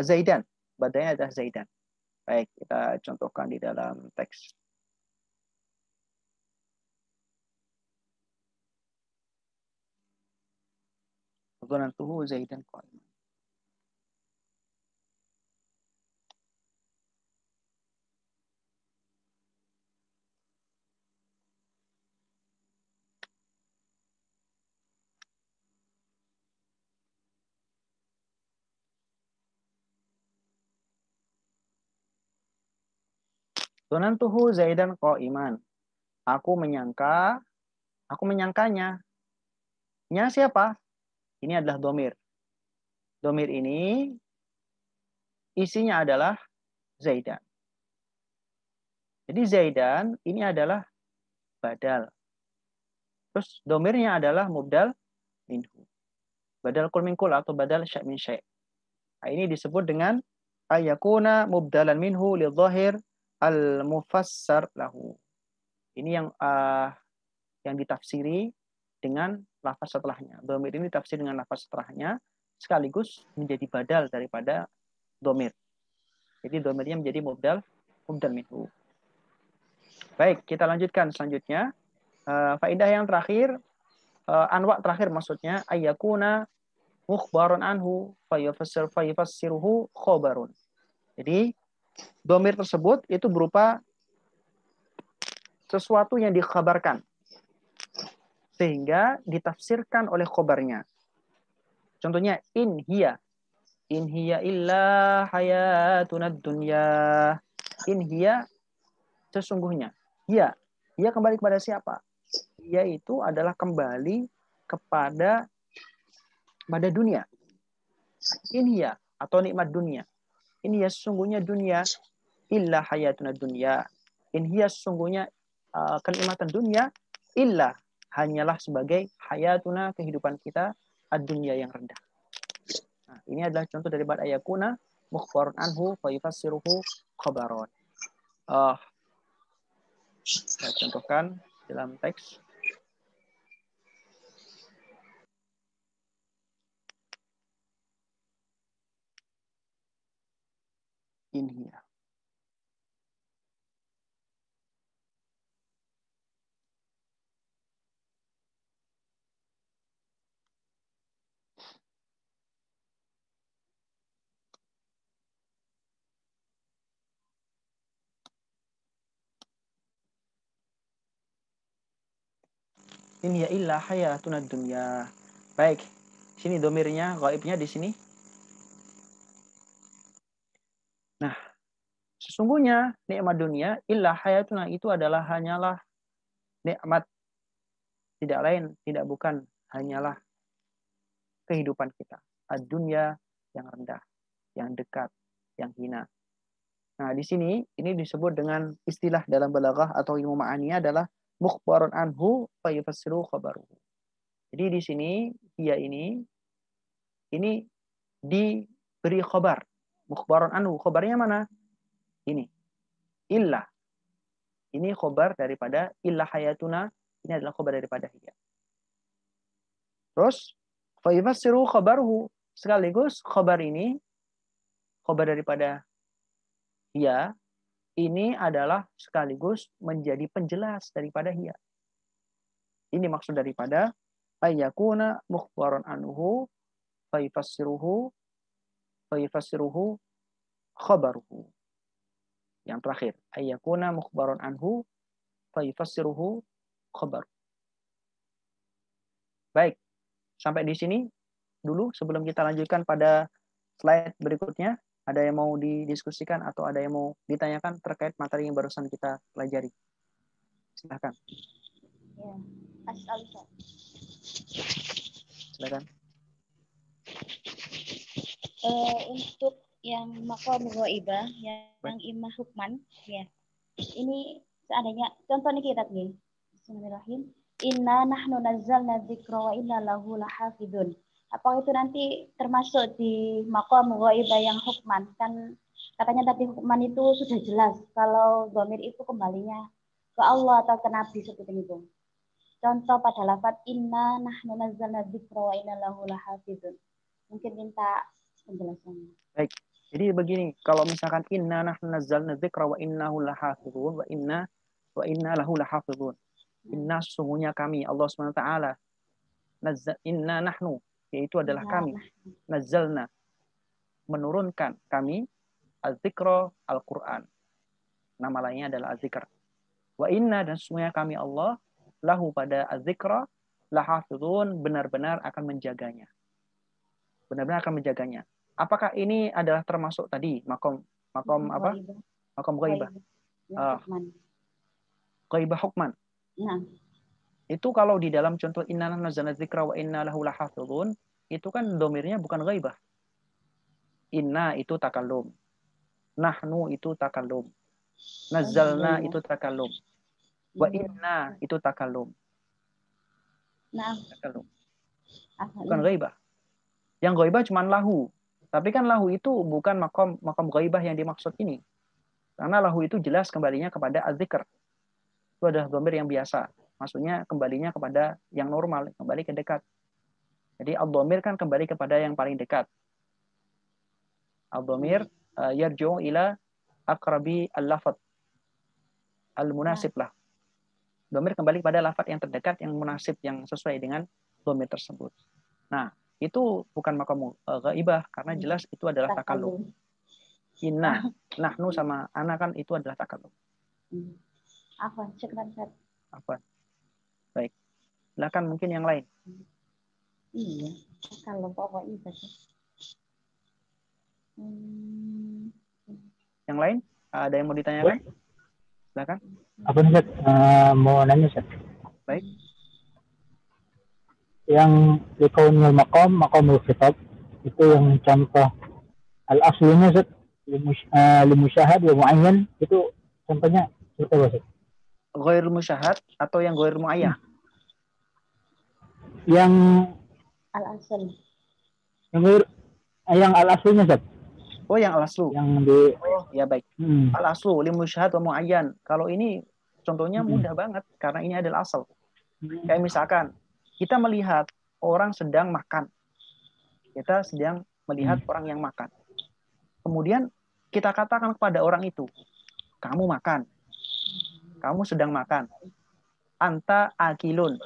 Zaidan. Badalnya adalah Zaidan. Baik, kita contohkan di dalam teks. Dhanantuhu Zaidan qa'iman. Dhanantuhu Zaidan qa'iman. Aku menyangkanya. Nya siapa? Ini adalah domir. Domir ini isinya adalah Zaidan. Jadi Zaidan ini adalah badal. Terus domirnya adalah mubdal minhu. Badal kul min kul atau badal sya' min sya'. Nah, ini disebut dengan ayakuna mubdalan minhu lidhahir al-mufassar lahu. Ini yang ditafsiri dengan lafaz setelahnya. Domir ini ditafsir dengan lafaz setelahnya sekaligus menjadi badal daripada domir. Jadi domirnya menjadi mubdal minhu. Baik, kita lanjutkan selanjutnya. Faedah yang terakhir, anwa terakhir maksudnya ayakuna mukhbarun anhu fayafassiruhu khobarun. Jadi domir tersebut itu berupa sesuatu yang dikhabarkan sehingga ditafsirkan oleh khobarnya. Contohnya in hiya illa hayatuna dunya. In hiya sesungguhnya. Hiya kembali kepada siapa? Hiya itu adalah kembali kepada dunia. In hiya atau nikmat dunia. In hiya sesungguhnya dunia illa hayatuna dunya. In hiya sesungguhnya kenikmatan dunia illa hanyalah sebagai hayatuna kehidupan kita ad-dunya yang rendah. Nah, ini adalah contoh dari ba'da ayakuna mukhbarun anhu fa yufassiruhu khabaron. Saya contohkan dalam teks. In hiya. In hiya illa hayatuna dunya. Baik. Sini domirnya, ghaibnya di sini. Nah, sesungguhnya nikmat dunia illa hayatuna itu adalah hanyalah nikmat, tidak lain, tidak bukan, hanyalah kehidupan kita. Ad-dunya yang rendah, yang dekat, yang hina. Nah, di sini ini disebut dengan istilah dalam balaghah atau ilmu ma'ani adalah mukhbarun anhu fa yufassiru khabaruhu. Jadi di sini dia ini diberi khabar. Mukhbarun anhu, khabarnya mana? Ini. Illa. Ini khabar daripada illa hayatuna, ini adalah khabar daripada hiya. Terus fa yufassiru khabaruhu, sekaligus khabar ini khabar daripada hiya ini adalah sekaligus menjadi penjelas daripada hiya. Ini maksud daripada ayyakuna mukhbaran anhu fa yufassiruhu khabaruhu. Yang terakhir, ayyakuna mukhbaran anhu fa yufassiruhu khabaruhu. Baik, sampai di sini dulu sebelum kita lanjutkan pada slide berikutnya. Ada yang mau didiskusikan atau ada yang mau ditanyakan terkait materi yang barusan kita pelajari? Silakan. Ya, Alisa. Silakan. Untuk yang maqam ghaibah, yang imah hukman, ya. Ini seandainya contoh nih kita nih. Bismillahirrahmanirrahim. inna nahnu nazzalna dzikra wa inna lahu lahafidun. Apakah itu nanti termasuk di maqam ghaibah yang hukman? Kan katanya tadi hukman itu sudah jelas. Kalau dhamir itu kembalinya ke Allah atau ke Nabi seperti itu. Contoh pada lafaz inna nahnu nazzalna dzikra wa inna lahu lahafidun. Mungkin minta penjelasannya. Baik. Jadi begini, kalau misalkan inna nahnu nazzalna dzikra wa innahu lahafizun wa inna lahu lahafizun. Inna sesungguhnya kami Allah Subhanahu wa taala. Inna nahnu yaitu adalah kami. Nazzalna menurunkan kami az-dzikra Al-Qur'an. Nama lainnya adalah az-dzikr. Wa inna dan sesungguhnya kami Allah lahu pada az-dzikra lahafizun benar-benar akan menjaganya. Benar-benar akan menjaganya. Apakah ini adalah termasuk tadi makom apa? Makom ghaibah. Ghaibah hukman. Nah. Itu kalau di dalam contoh inna nazzalna dzikra wa inna lahu lahafizun, itu kan domirnya bukan ghaibah. Inna itu takallum. Nahnu itu takallum. Nazzalna itu takallum. Wa inna itu takallum. Nah. Takallum. Bukan ghaibah. Yang ghaibah cuma lahu. Tapi kan lahu itu bukan makom ghaibah yang dimaksud ini. Karena lahu itu jelas kembalinya kepada az-dzikr. Itu adalah dhamir yang biasa. Maksudnya kembalinya kepada yang normal, kembali ke dekat. Jadi ad-dhamir kan kembali kepada yang paling dekat. Ad-dhamir yarji'u ila aqrabi al-lafadz al-munasib lah. Dhamir kembali kepada lafadz yang terdekat, yang munasib, yang sesuai dengan dhamir tersebut. Nah, itu bukan makom ghaibah karena jelas itu adalah takallum. Inna, nahnu sama ana kan itu adalah takallum. Apa? Sekretar. Apa? Baik. Silakan mungkin yang lain. Iya, kalau pokoknya itu. Yang lain? Ada yang mau ditanyakan? Silakan. Apa nih, mau nanya, Ustaz? Baik. Yang dikaunil maqamul khitab itu yang contoh al-aslinya, Ustaz, limusyahad wa muayyan, itu contohnya seperti apa, Ustaz? Ghairul musyahad atau yang ghairul muayyan? Yang al-asl. Yang al-aslinya, Ustaz. Oh, yang al-aslu. Yang di ya baik. Al-aslu limusyahad wa muayyan. Kalau ini contohnya mudah banget karena ini adalah asal. Kayak misalkan kita melihat orang sedang makan. Kita sedang melihat orang yang makan. Kemudian kita katakan kepada orang itu, kamu makan. Kamu sedang makan. Anta akilun.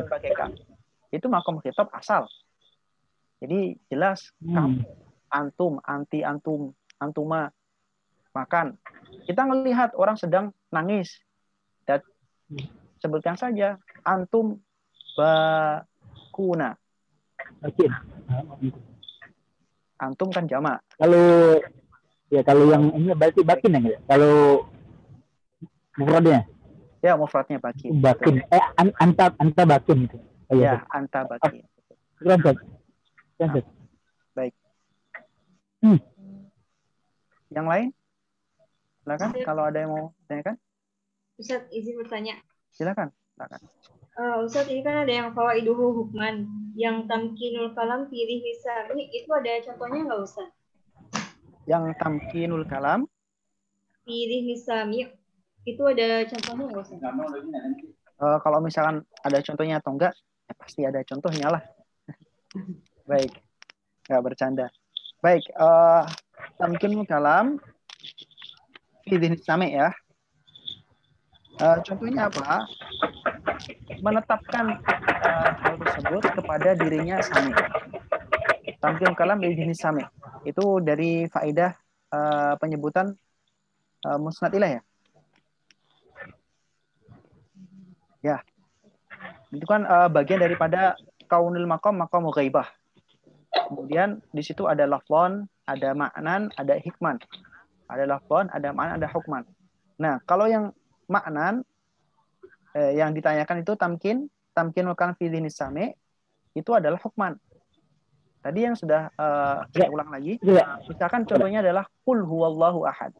Pakai K. Itu makom khitab asal. Jadi jelas kamu, antum, anti, antum, antuma makan. Kita melihat orang sedang nangis. Dan sebutkan saja antum bakuna. Antum kan jamak. Kalau yang ini berarti bakin ya. Kalau mufradnya? Ya, mufradnya bakin. Bakin. Anta bakin itu. Oh, ya, anta bakin. Baik. Yang lain? Silakan kalau ada yang mau tanyakan. Ustaz, izin bertanya. Silakan. Ustaz, ini kan ada yang fawaiduhu hukman, yang tamkinul kalam pilih lisani, itu ada contohnya nggak, Ustaz? Yang tamkinul kalam pilih lisani, itu ada contohnya nggak, Ustaz? Kalau misalkan ada contohnya atau enggak, ya pasti ada contohnya lah. Baik, nggak bercanda. Baik, tamkinul kalam pilih lisani ya. Contohnya apa? Menetapkan hal tersebut kepada dirinya sami. Tamkin kalam bijenis sami. Itu dari faedah penyebutan musnad ilah ya. Ya. Itu kan bagian daripada kaunil maqam ghaibah. Kemudian di situ ada lafzon, ada maknan, ada hikman. Ada lafzon, ada maknan, ada hukman. Nah, kalau yang maknan yang ditanyakan itu tamkinul kalam fi dzihnis sami, itu adalah hukman. Tadi yang sudah saya ulang lagi. Misalkan contohnya adalah qul huwallahu ahad.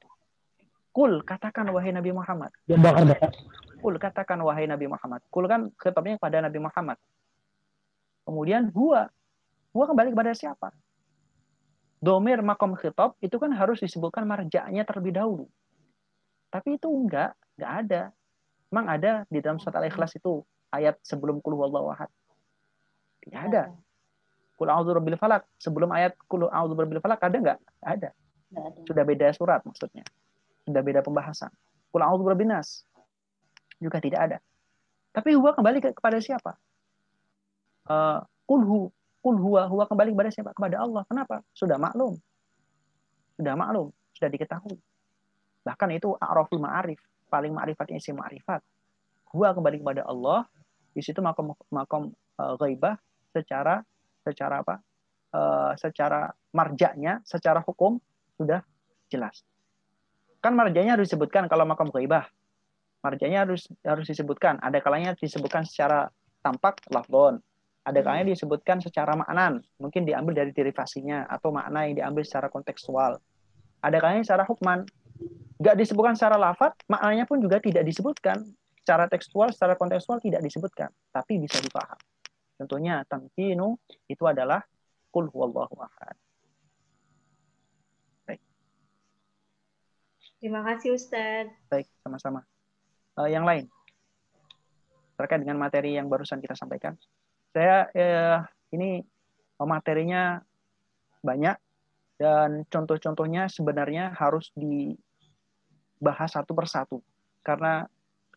Qul, katakan wahai Nabi Muhammad. Kul, katakan wahai Nabi Muhammad. Kul kan khitabnya kepada Nabi Muhammad. Kemudian huwa kembali kepada siapa? Domir makom khitab itu kan harus disebutkan marja'nya terlebih dahulu. Tapi itu enggak ada. Memang ada di dalam surat Al-Ikhlas itu ayat sebelum Qul huwallahu ahad. Tidak ada. Qul a'udzu birabbil falaq sebelum ayat Qul a'udzu birabbil falaq ada enggak? Ada. Sudah beda surat maksudnya. Sudah beda pembahasan. Qul a'udzu birabbin nas juga tidak ada. Tapi huwa kembali kepada siapa? Qul huwa kembali kepada siapa? Kepada Allah. Kenapa? Sudah maklum, sudah diketahui. Bahkan itu a'raful ma'arif, paling ma'rifatnya isim ma'rifat. Huwa kembali kepada Allah. Di situ makom ghaibah secara apa? Secara marja'nya, secara hukum sudah jelas. Kan marja'nya harus disebutkan kalau makom ghaibah. Marja'nya harus disebutkan. Ada kalanya disebutkan secara tampak lafdhon. Ada kalanya disebutkan secara maknan. Mungkin diambil dari derivasinya atau makna yang diambil secara kontekstual. Ada kalanya secara hukman. Nggak disebutkan secara lafadz, maknanya pun juga tidak disebutkan. Secara tekstual, secara kontekstual tidak disebutkan. Tapi bisa dipaham. Contohnya tamkinu itu adalah qul huwallahu ahad. Baik. Terima kasih Ustaz. Baik, sama-sama. Yang lain terkait dengan materi yang barusan kita sampaikan. Saya ini materinya banyak dan contoh-contohnya sebenarnya harus dibahas satu persatu karena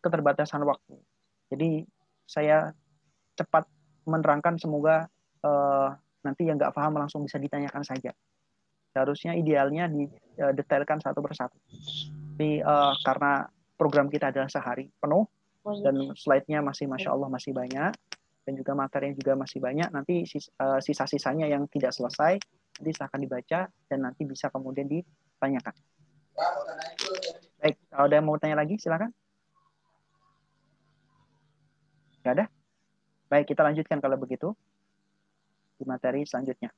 keterbatasan waktu. Jadi saya cepat menerangkan, semoga nanti yang nggak paham langsung bisa ditanyakan saja. Seharusnya idealnya didetailkan satu persatu. Tapi karena program kita adalah sehari penuh dan slide-nya masih Masya Allah masih banyak dan juga materinya juga masih banyak, nanti sisa-sisanya yang tidak selesai nanti silahkan dibaca dan nanti bisa kemudian ditanyakan. Baik, kalau ada yang mau tanya lagi silakan. Nggak ada? Baik, kita lanjutkan kalau begitu di materi selanjutnya.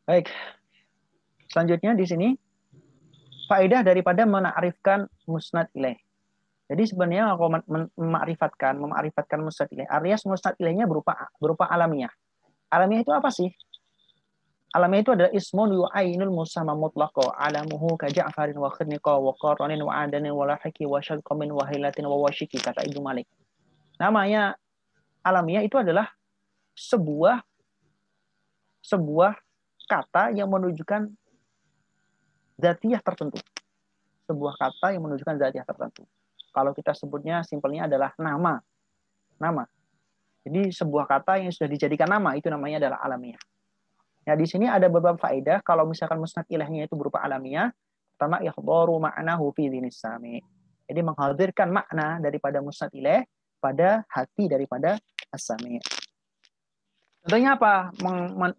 Baik, selanjutnya di sini faedah daripada menarifkan musnad ilaih. Jadi sebenarnya kalau memarifatkan musnad ilaih, alias musnad ilaihnya berupa alamiah. Alamiah itu apa sih? Alamiah itu adalah ismun yu'ainul musamma mutlaqo alamuhu ka Ja'farin wa khidniqa wa qaranin wa adanin wa lahiki wa syadqamin wa hilatin wa washiki, kata Ibnu Malik. Namanya alamiah itu adalah sebuah kata yang menunjukkan zatiyah tertentu. Sebuah kata yang menunjukkan zatiyah tertentu. Kalau kita sebutnya simpelnya adalah nama. Jadi sebuah kata yang sudah dijadikan nama itu namanya adalah alamiah. Nah, di sini ada beberapa faedah kalau misalkan musnad ilaihnya itu berupa alamiah. Pertama, ihdharu ma'nahu fi dhinis sami. Jadi menghadirkan makna daripada musnad ilaih pada hati daripada as-sami. Contohnya apa?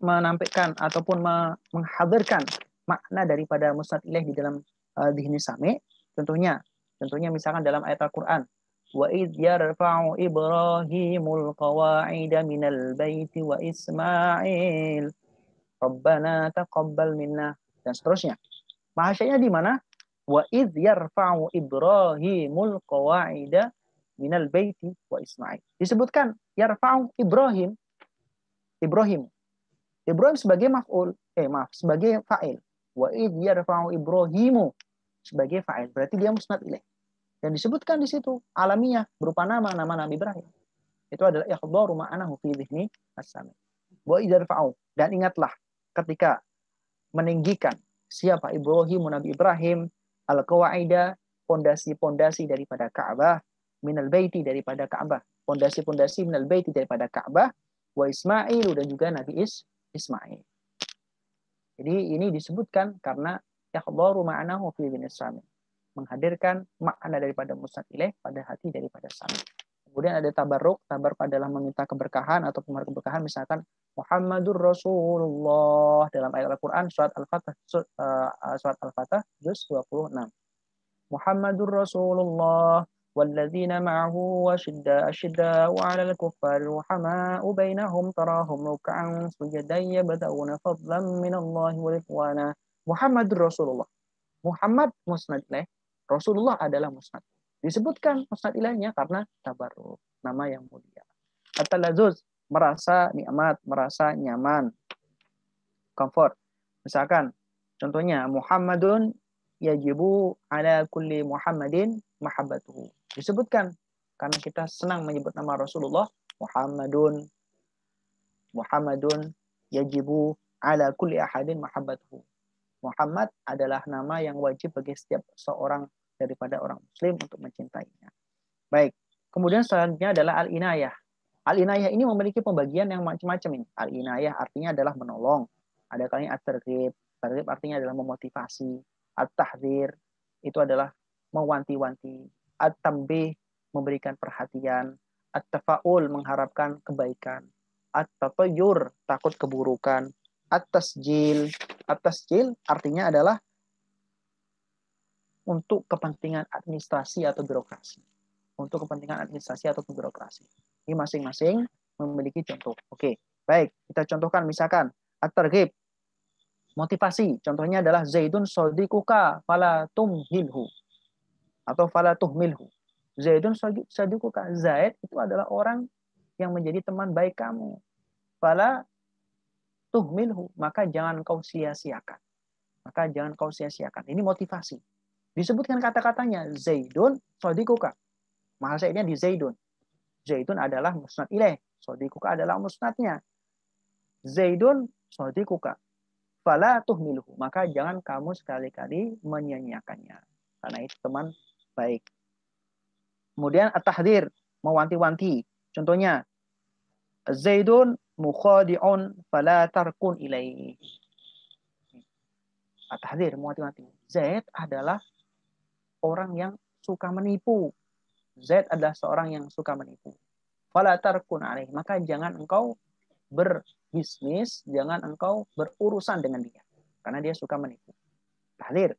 Menampilkan ataupun menghadirkan makna daripada musnad ilaih di dalam dhinis sami. Contohnya misalkan dalam ayat Al-Qur'an, wa idh yarfa'u Ibrahimul qawa'ida minal baiti wa Ismail Rabbana taqabbal minna, dan seterusnya. Bahasanya di mana? Wa idh yarfa'u Ibrahimul qawa'ida minal baiti wa Ismail. Disebutkan yarfa'u Ibrahim sebagai sebagai fa'il. Wa idh yarfa'u Ibrahimu sebagai fa'il. Berarti dia musnad ilaih. Dan disebutkan di situ alamiah berupa nama Nabi Ibrahim. Itu adalah ikhbaru ma'anahu fi dhihni as-sami. Wa idh yarfa'u, dan ingatlah ketika meninggikan siapa Nabi Ibrahim al-qawaida, pondasi-pondasi daripada Ka'bah, minal baiti, daripada Ka'bah, pondasi-pondasi minal baiti, daripada Ka'bah, wa Ismail, dan juga Nabi Ismail. Jadi ini disebutkan karena ikhbaru ma'anahu fi dhinis sami, menghadirkan makna daripada musnad ilaih pada hati daripada sami. Kemudian ada tabarruk adalah meminta keberkahan atau keberkahan, misalkan Muhammadur Rasulullah dalam ayat Al-Qur'an surat Al-Fatah juz 26. Muhammadur Rasulullah, والذين معه أشداء على الكفار رحماء بينهم تراهم ركعا سجدا يبتغون فضلا من الله ورضوانا. Muhammad Rasulullah. Muhammad musnad ilaih. Rasulullah adalah musnad. Disebutkan musnad ilaihnya karena tabarruk, nama yang mulia. At-talazzuz, merasa nikmat, merasa nyaman, comfort. Misalkan contohnya Muhammadun yajibu ala kulli Muhammadin mahabbatuhu. Disebutkan karena kita senang menyebut nama Rasulullah. Muhammadun yajibu ala kulli ahadin mahabbatuhu. Muhammad adalah nama yang wajib bagi setiap seorang daripada orang muslim untuk mencintainya. Baik. Kemudian selanjutnya adalah al-inayah. Al-inayah ini memiliki pembagian yang macam-macam ini. Al-inayah artinya adalah menolong. Ada kalanya at-targhib. Targhib artinya adalah memotivasi. At-tahdzir itu adalah mewanti-wanti. At-tambih, memberikan perhatian. At-tafaul, mengharapkan kebaikan. At-tatayyur, takut keburukan. At-tasjil. At-tasjil artinya adalah untuk kepentingan administrasi atau birokrasi. Untuk kepentingan administrasi atau birokrasi. Ini masing-masing memiliki contoh. Oke, baik. Kita contohkan misalkan at-targhib. Motivasi. Contohnya adalah Zaidun sadiquka fala tumhilhu. Atau fala tuhmilhu. Zaidun sadiquka. Zaid itu adalah orang yang menjadi teman baik kamu. Fala tuhmilhu. Maka jangan kau sia-siakan. Maka jangan kau sia-siakan. Ini motivasi. Disebutkan kata-katanya. Zaidun sadiquka. Mahal saidnya di Zaidun. Zaidun adalah musnad ilaih. Sadiquka adalah musnadnya. Zaidun sadiquka. Fala tuhmilhu. Maka jangan kamu sekali-kali menyia-nyiakannya. Karena itu teman baik. Kemudian at-tahdzir, mewanti-wanti. Contohnya, Zaidun mukhadi'un fala tarkun ilaihi. At-tahdzir, mewanti-wanti. Zaid adalah orang yang suka menipu. Zaid adalah seorang yang suka menipu. Fala tarkun alaihi. Maka jangan engkau berbisnis, jangan engkau berurusan dengan dia. Karena dia suka menipu. Tahdzir.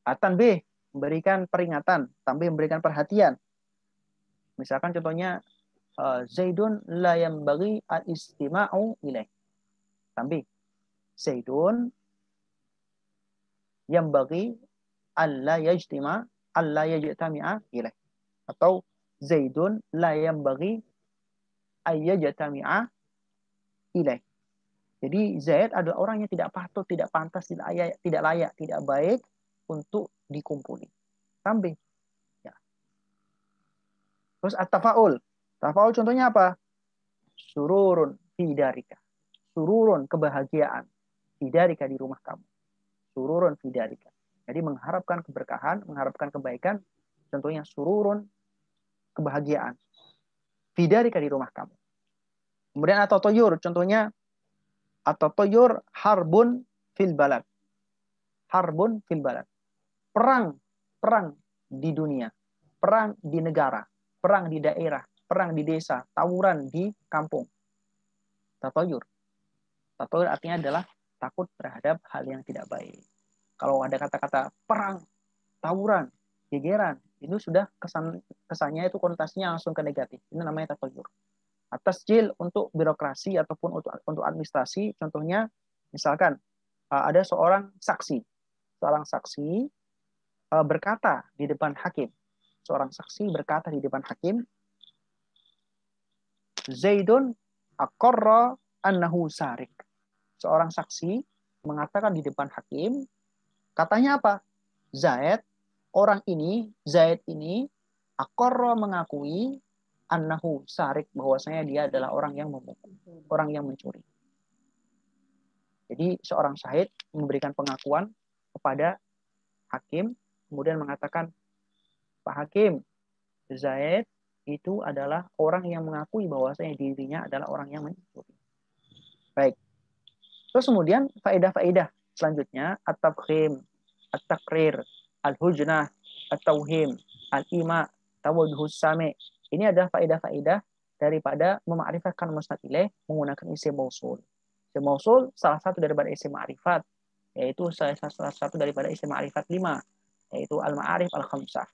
At-tanbih, memberikan peringatan. Tanbih, memberikan perhatian. Misalkan contohnya, Zaidun la yanbaghi al-istima'u ilaih. Tanbih. Zaidun yanbaghi alla yajtami'a ilaih. Atau Zaidun la yanbaghi ayyajtami'a ilaih. Jadi Zaid adalah orang yang tidak patut, tidak pantas, tidak layak, tidak baik untuk dikumpuli. Tanbih. Ya. Terus at-tafaul. Tafaul contohnya apa? Sururun fidarika. Sururun, kebahagiaan. Fidarika, di rumah kamu. Sururun fidarika. Jadi mengharapkan keberkahan, mengharapkan kebaikan. Contohnya sururun, kebahagiaan. Fidarika, di rumah kamu. Kemudian at-tatayyur. Contohnya at-tatayyur harbun fil balad. Harbun fil balad. Perang di dunia. Perang di negara. Perang di daerah. Perang di desa, tawuran di kampung. Tatayyur. Tatayyur artinya adalah takut terhadap hal yang tidak baik. Kalau ada kata-kata perang, tawuran, gegeran, itu sudah kesannya itu konotasinya langsung ke negatif. Ini namanya tatayyur. At-tasjil untuk birokrasi ataupun untuk administrasi. Contohnya, misalkan ada seorang saksi. Seorang saksi berkata di depan hakim. Seorang saksi berkata di depan hakim, Zaidun aqarra annahu sarik. Seorang saksi mengatakan di depan hakim, katanya apa? Zaid ini aqarra mengakui annahu sarik, bahwasanya dia adalah orang yang memukul, orang yang mencuri. Jadi seorang syahid memberikan pengakuan kepada hakim, kemudian mengatakan, Pak Hakim, Zaid itu adalah orang yang mengakui bahwasanya dirinya adalah orang yang mencuri. Baik. Terus kemudian faedah-faedah selanjutnya at-tafkhim, at-taqrir, al-hujnah, at-tauhim, al-ima, tawadduhus sami. Ini adalah faedah-faedah daripada mema'rifatkan musnad ilaih menggunakan isim mausul. Isim mausul salah satu daripada isim ma'rifat, yaitu salah satu daripada isim ma'rifat 5, yaitu al-ma'arif al-khamsah.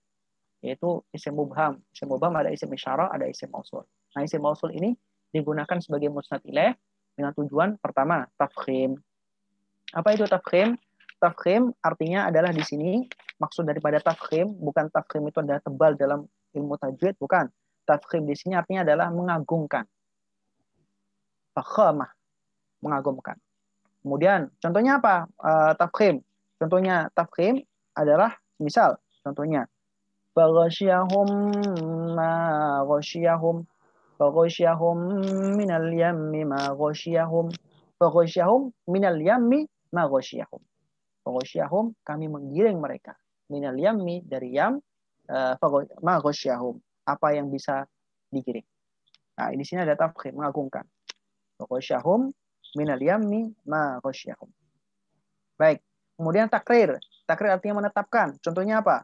yaitu isim mubham. Isim mubham ada isim isyarah, ada isim mausul. Nah, isim mausul ini digunakan sebagai musnad ilaih dengan tujuan pertama, tafkhim. Apa itu tafkhim? Tafkhim artinya adalah di sini maksud daripada tafkhim bukan tafkhim itu adalah tebal dalam ilmu tajwid, bukan. Tafkhim di sini artinya adalah mengagungkan. Fakhamah, mengagumkan. Kemudian contohnya apa? Tafkhim. Contohnya tafkhim adalah misal contohnya faghashiyahum ma ghashiyahum faghashiyahum minal yammi ma ghashiyahum faghashiyahum minal yammi ma ghashiyahum faghashiyahum kami menggiring mereka minal yammi dari yam ma ghashiyahum apa yang bisa digiring. Nah, di sini ada tafkhim mengagungkan. Faghashiyahum minal yammi ma ghashiyahum. Baik. Kemudian takrir. Takrir artinya menetapkan. Contohnya apa?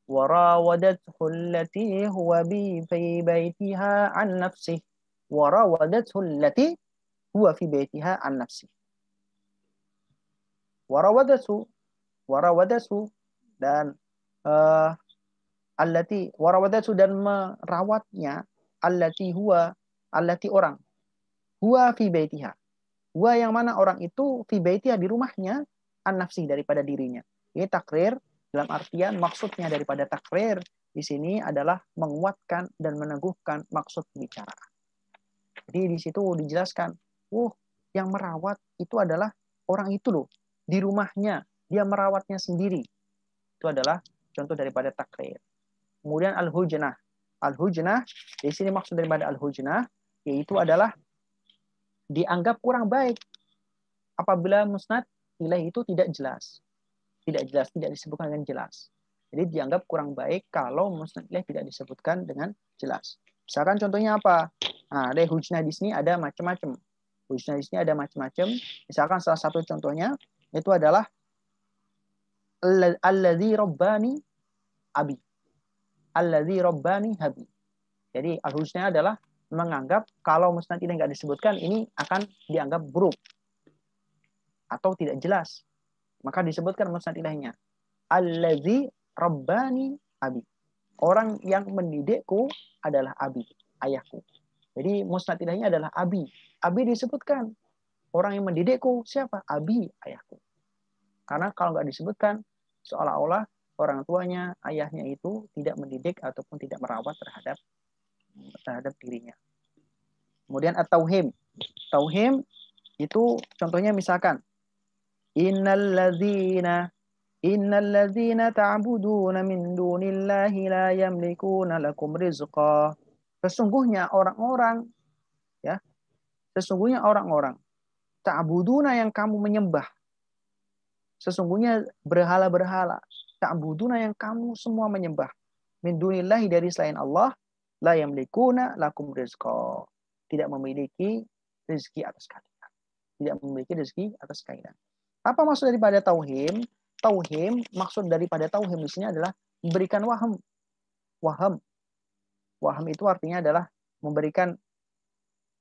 Warawadathu allati huwa fi baitiha an nafsih. Warawadathu allati huwa fi baitiha an nafsih. Warawadathu dan allati warawadathu dan merawatnya allati orang. Huwa fi baitiha. Huwa yang mana orang itu fi baitiha di rumahnya an-nafsi daripada dirinya. Ini takrir dalam artian maksudnya daripada takrir di sini adalah menguatkan dan meneguhkan maksud pembicaraan. Jadi di situ dijelaskan, yang merawat itu adalah orang itu loh, di rumahnya dia merawatnya sendiri. Itu adalah contoh daripada takrir. Kemudian al-hujnah. Al-hujnah di sini maksud daripada al-hujnah yaitu adalah dianggap kurang baik apabila musnad ilaih itu tidak jelas, tidak disebutkan dengan jelas. Jadi dianggap kurang baik kalau musnad ilaih tidak disebutkan dengan jelas. Misalkan contohnya apa? Nah, ada hujnah di sini ada macam-macam. Hujnah di sini ada macam-macam. Misalkan salah satu contohnya itu adalah alladzi rabbani abi. Alladzi rabbani habi. Jadi al-hujnah adalah menganggap kalau musnad ilaih nggak disebutkan ini akan dianggap buruk atau tidak jelas, maka disebutkan musnad ilaihnya allazi rabbani abi, orang yang mendidikku adalah abi, ayahku. Jadi musnad ilaihnya adalah abi disebutkan, orang yang mendidikku siapa? Abi, ayahku. Karena kalau nggak disebutkan seolah-olah orang tuanya, ayahnya itu tidak mendidik ataupun tidak merawat terhadap dirinya. Kemudian at-tauhim. Tauhim itu contohnya misalkan Innalladzina ta'buduna min dunillahi la yamlikuna lakum rizqa. Sesungguhnya orang-orang ta'buduna yang kamu menyembah. Sesungguhnya berhala-berhala, ta'buduna yang kamu semua menyembah. Min dunillahi dari selain Allah, la yamlikuna lakum rizqa. Tidak memiliki rezeki atas kalian. Tidak memiliki rezeki atas kalian. Apa maksud daripada tauhim? Tauhim, maksud daripada tauhim di sini adalah memberikan waham. Waham itu artinya adalah memberikan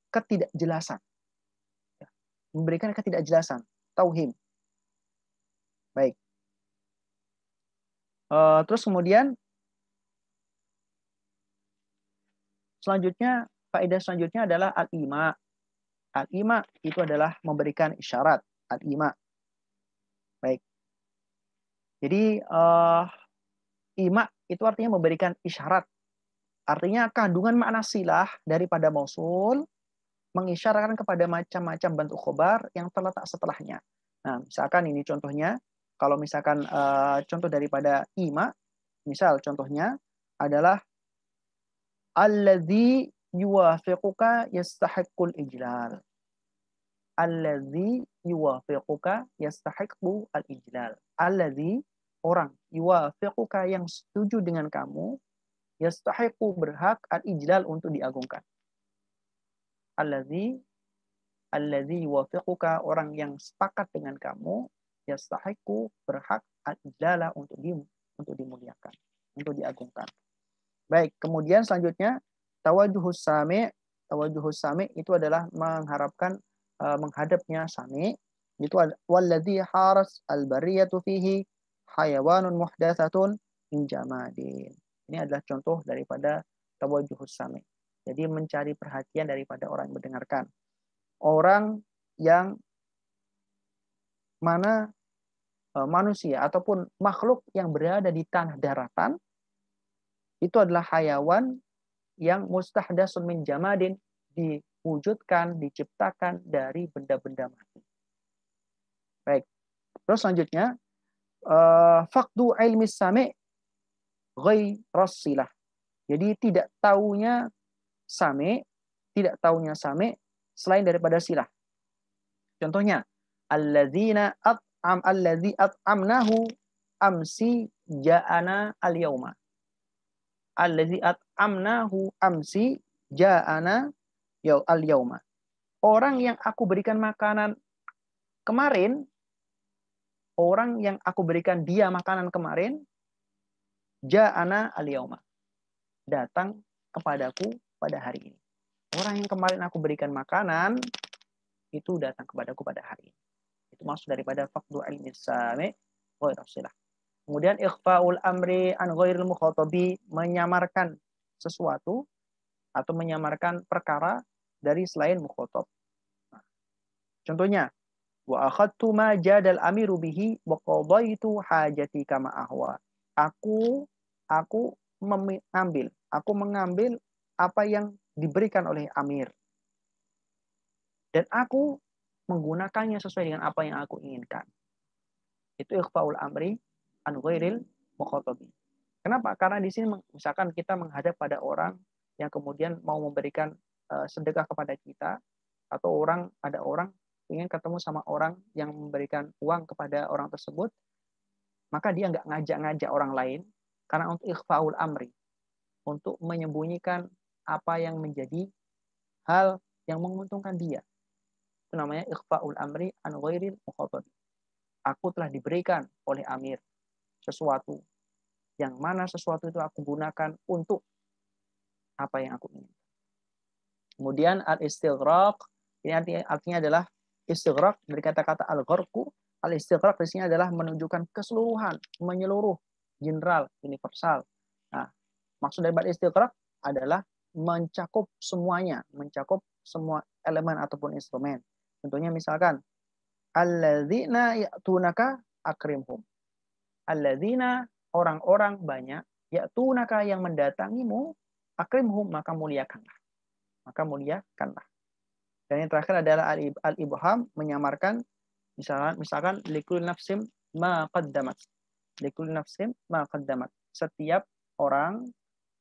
ketidakjelasan. Memberikan ketidakjelasan. Tauhim. Baik. Terus kemudian selanjutnya, faedah selanjutnya adalah al-ima. Al-ima itu adalah memberikan isyarat. Al-ima. Baik. Jadi ima itu artinya memberikan isyarat. Artinya kandungan makna silah daripada mausul mengisyaratkan kepada macam-macam bentuk khobar yang terletak setelahnya. Nah, misalkan ini contohnya, kalau misalkan contoh daripada ima, misal contohnya adalah alladzi yuwafiquka yastahiqqul ijlal. Alladzi yuwafiquka yastahiqqu al-ijlal. Alladzi orang yuwafiquka yang setuju dengan kamu yastahiqqu berhak al-ijlal untuk diagungkan. Alladzi yuwafiquka orang yang sepakat dengan kamu yastahiqqu berhak al-ijlala untuk dimuliakan, untuk diagungkan. Baik, kemudian selanjutnya tawajuhus sami'. Tawajuhus sami' itu adalah mengharapkan menghadapnya sami, itu walladzi haras al-bariyatu fihi hayawanun muhdatsatun min jamadin. Ini adalah contoh daripada tawajjuhus sami. Jadi mencari perhatian daripada orang yang mendengarkan. Orang yang mana manusia ataupun makhluk yang berada di tanah daratan itu adalah hayawan yang mustahdatsun min jamadin, diwujudkan, diciptakan dari benda-benda mati. Baik. Terus selanjutnya faqdu ilmi sami' ghairas silah. Jadi tidak tahunya sami' selain daripada silah. Contohnya alladzina alladzi at'amnahu amsi ja'ana al-yauma. Alladzi at'amnahu amsi ja'ana al-yauma. Orang yang aku berikan makanan kemarin, orang yang aku berikan dia makanan kemarin, ja'ana al-yauma, datang kepadaku pada hari ini. Orang yang kemarin aku berikan makanan itu datang kepadaku pada hari ini. Itu maksud daripada faqdu ilmi sami' ghairas silah. Kemudian ikhfa'ul amri an ghairil mukhatabi, menyamarkan sesuatu atau menyamarkan perkara dari selain mukhatab. Nah, contohnya, wa akhadtu ma jadal amiru bihi wa qadaitu hajati kama ahwa. Aku mengambil apa yang diberikan oleh amir. Dan aku menggunakannya sesuai dengan apa yang aku inginkan. Itu ikhfa'ul amri an ghairil mukhatabi. Kenapa? Karena di sini misalkan kita menghadap pada orang yang kemudian mau memberikan sedekah kepada kita, atau ada orang ingin ketemu sama orang yang memberikan uang kepada orang tersebut, maka dia nggak ngajak-ngajak orang lain karena untuk ikhfa'ul amri, untuk menyembunyikan apa yang menjadi hal yang menguntungkan dia. Itu namanya ikhfa'ul amri an ghairil mukhatabi. Aku telah diberikan oleh amir sesuatu, yang mana sesuatu itu aku gunakan untuk apa yang aku ingin. Kemudian al-istighraq, ini artinya adalah istighraq dari kata-kata al-gharqu. Al-istighraq di sini adalah menunjukkan keseluruhan, menyeluruh, general, universal. Nah, maksud dari istighraq adalah mencakup semuanya, mencakup semua elemen ataupun instrumen. Contohnya misalkan alladzina ya'tunaka akrimhum. Alladzina, orang-orang banyak, ya'tunaka yang mendatangimu, akrimhum, maka muliakanlah. Maka muliakanlah. Dan yang terakhir adalah al-ibham, menyamarkan misalkan likul nafsim ma qaddamat. Likul nafsim ma qaddamat. Setiap orang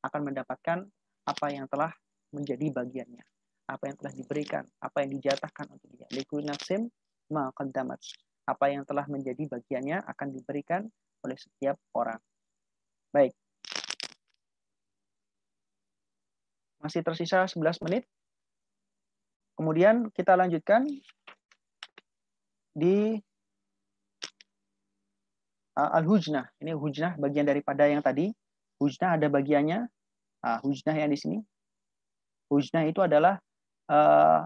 akan mendapatkan apa yang telah menjadi bagiannya, apa yang telah diberikan, apa yang dijatahkan untuk dia. Likul nafsim ma qaddamat. Apa yang telah menjadi bagiannya akan diberikan oleh setiap orang. Baik. Masih tersisa 11 menit. Kemudian kita lanjutkan di al-hujnah. Ini hujnah bagian daripada yang tadi. Hujnah ada bagiannya. Hujnah yang di sini. Hujnah itu adalah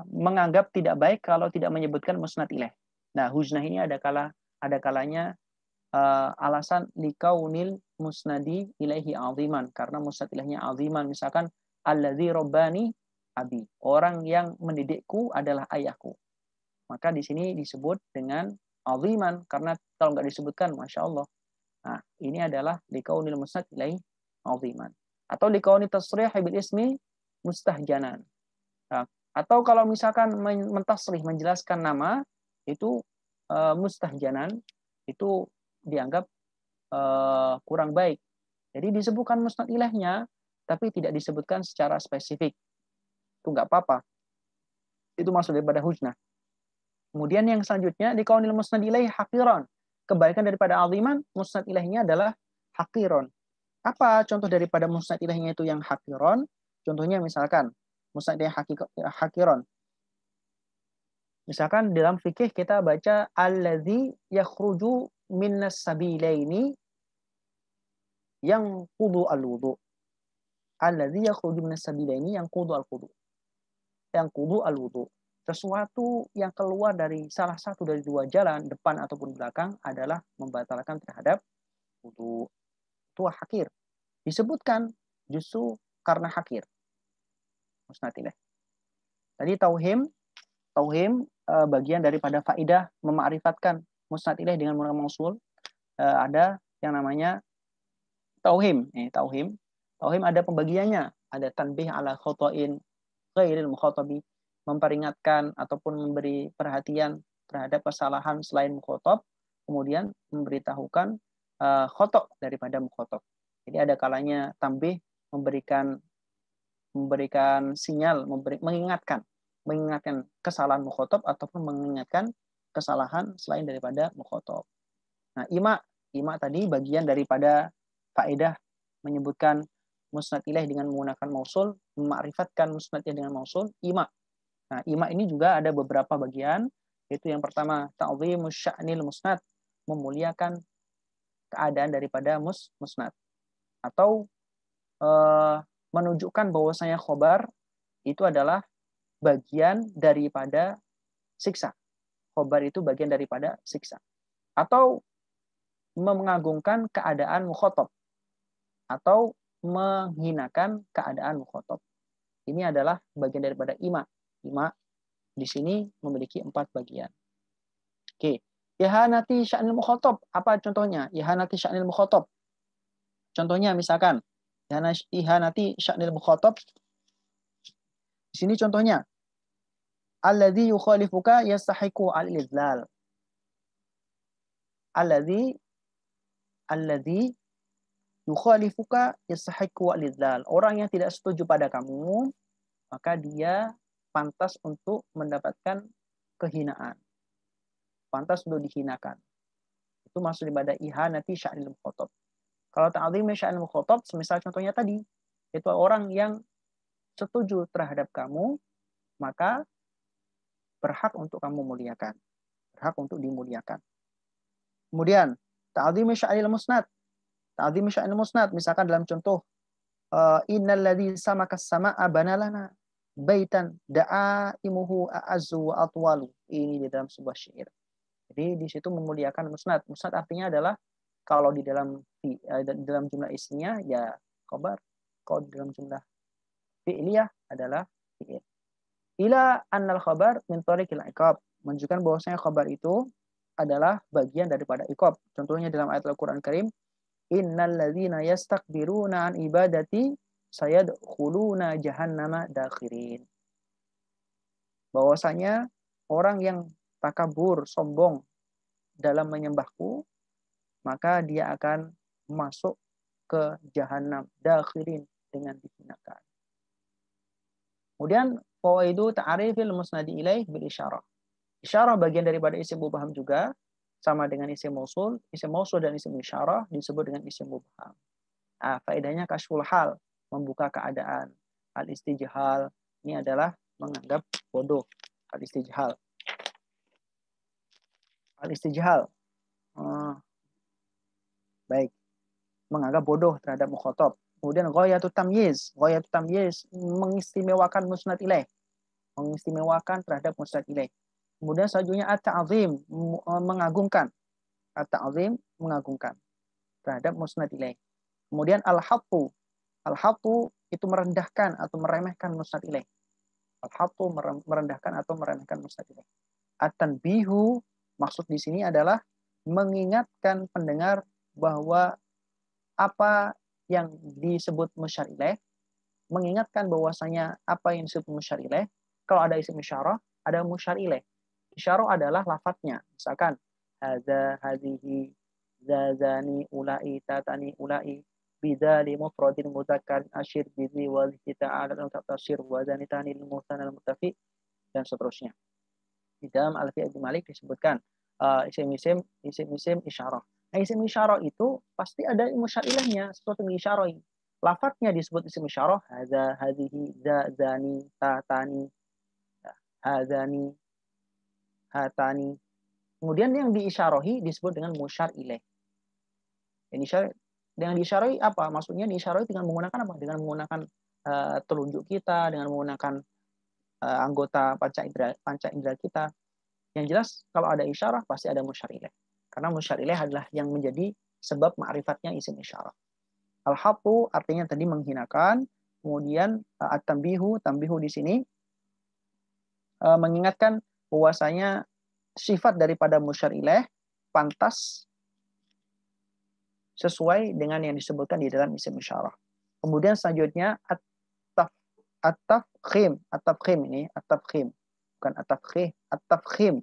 menganggap tidak baik kalau tidak menyebutkan musnad ilaih. Nah, hujnah ini ada kalanya alasan likaunil musnadi ilaihi aziman, karena musnad ilaihnya aziman. Misalkan alladzi rabbani abi, orang yang mendidikku adalah ayahku. Maka di sini disebut dengan aziman, karena kalau nggak disebutkan, masya Allah. Nah, ini adalah likaunil musnad ilaihi aziman. Atau likauni tasrih bil ismi mustahjanan. Nah, atau kalau misalkan mentasrih, menjelaskan nama, itu mustahjanan, itu dianggap kurang baik. Jadi disebutkan musnad ilaihnya, tapi tidak disebutkan secara spesifik. Itu nggak apa-apa. Itu maksud daripada hujnah. Kemudian yang selanjutnya, di kaunil musnad ilaih haqiran. Kebaikan daripada aziman, musnad ilaihnya adalah haqiron. Apa contoh daripada musnad ilaihnya itu yang haqiron? Contohnya misalkan, musnad ilaih haqiron. Misalkan dalam fikih kita baca alladzi yakhruju minnas sabilaini yang qudu al-wudu. Alladzi yakhruju minnas sabilaini yang qudu al-wudu. Yang qudu al-wudu. Sesuatu yang keluar dari salah satu dari dua jalan, depan ataupun belakang, adalah membatalkan terhadap wudu. Itu hakir. disebutkan justru karena hakir. Musnad ilaih. Tadi tauhim bagian daripada faidah mema'rifatkan musnad ilaih dengan menggunakan mausul. Ada yang namanya tauhim. Tauhim ada pembagiannya. Ada tanbih ala khotoin ghairil mukhatabi, memperingatkan ataupun memberi perhatian terhadap kesalahan selain mukhatab, kemudian memberitahukan khotok daripada mukhatab. Jadi ada kalanya tanbih memberikan sinyal, mengingatkan kesalahan mukhatab ataupun mengingatkan kesalahan selain daripada mukhatab. Nah, ima tadi bagian daripada faedah menyebutkan musnad ilaih dengan menggunakan mausul, mema'rifatkan musnadnya dengan mausul, ima. Nah, ima ini juga ada beberapa bagian, yaitu yang pertama ta'dhimus sya'nil musnad, memuliakan keadaan daripada musnad, atau menunjukkan bahwasanya khobar itu adalah bagian daripada siksa. Khobar itu bagian daripada siksa. Atau mengagungkan keadaan mukhatab, atau menghinakan keadaan mukhatab. Ini adalah bagian daripada ima. Ima di sini memiliki 4 bagian. Oke. Ihanati sya'nil mukhatab. Apa contohnya? Ihanati sya'nil mukhatab. Contohnya misalkan ihanati sya'nil mukhatab. Di sini contohnya alladzi yukhalifuka yastahiqu al-idlal. Alladzi yukhalifuka yastahiqu al-idlal. Orang yang tidak setuju pada kamu, maka dia pantas untuk mendapatkan kehinaan. Pantas untuk dihinakan. Itu maksud daripada ihanati sya'nil mukhatab. Kalau ta'zim sya'nil mukhatab, semisal contohnya tadi, itu orang yang setuju terhadap kamu, maka berhak untuk kamu muliakan. Berhak untuk dimuliakan. Kemudian, ta'zim sya'nil musnad. Ta'zim sya'nil musnad, misalkan dalam contoh, innal ladzi samaka as-samaa'a banalana baitan da'aimuhu a'azzu wa atwalu. Ini di dalam sebuah syair. Jadi di situ memuliakan musnad. Musnad artinya adalah kalau di dalam jumlah isinya ya khabar, kalau di dalam jumlah fi'liyah adalah fi'il. Ila annal khabar min tariqil iqab, menunjukkan bahwasanya khabar itu adalah bagian daripada iqab. Contohnya dalam ayat Al-Qur'an Karim, innal ladzina yastakbiruna an ibadati sayadkhuluna jahannama dakhirin. Bahwasanya orang yang takabur, sombong dalam menyembahku, maka dia akan masuk ke jahanam dakhirin, dengan dihinakan. Kemudian fawaidu ta'rifil musnadi ilaih bil isyarah. Isyarah bagian daripada isim mubham juga, sama dengan isim mausul. Isim mausul dan isim isyarah disebut dengan isim mubham. Faedahnya kasyful hal, membuka keadaan. Al-istijhal, ini adalah menganggap bodoh. Al-istijhal. Al-istijhal. Baik. Menganggap bodoh terhadap mukhatab. Kemudian ghayatut tamyiz. Ghayatut tamyiz mengistimewakan musnad ilaih. Mengistimewakan terhadap musnad ilaih. Kemudian selanjutnya at-ta'zim, mengagungkan. At-ta'zim, mengagungkan terhadap musnad ilaih. Kemudian al-hattu. Al-hattu itu merendahkan atau meremehkan musnad ilaih. Al-hattu merendahkan atau meremehkan musnad ilaih. At-tanbihu, maksud di sini adalah mengingatkan pendengar bahwa apa yang disebut musyar ilaih, mengingatkan bahwasanya apa yang disebut musyar ilaih, kalau ada isim isyarah, ada musyar ilaih. Isyarah adalah lafadznya. Misalkan hadza, hadhihi, zazani, ulai, tatani, ulai, bidzali mufradin mudzakkar asyir bizi wa ta'ala tasyir wa zanitani lil muhsan al muttafi, dan seterusnya. Di dalam Alfiyah Ibnu Malik disebutkan isim-isim isyarah. Nah, isim isyarah itu pasti ada musyar ilaihnya, sesuatu yang diisyarahi. Lafadznya disebut isim isyarah, hadza, hadhihi, zani, tatani, hadzani, hatani. Kemudian yang diisyarahi disebut dengan musyar ilaih. Dengan diisyarahi apa? Maksudnya diisyarahi dengan menggunakan apa? Dengan menggunakan telunjuk kita, dengan menggunakan anggota panca indera kita. Yang jelas kalau ada isyarah pasti ada musyar ilaih. Karena musyar ilaih adalah yang menjadi sebab ma'rifatnya isim isyarah. Al-hattu artinya tadi menghinakan. Kemudian at-tambihu, tambihu di sini mengingatkan bahwasanya sifat daripada musyar ilaih pantas sesuai dengan yang disebutkan di dalam isim isyarah. Kemudian selanjutnya at-tafkhim. At-tafkhim ini, at-tafkhim. Bukan at-tafkhih, at-tafkhim.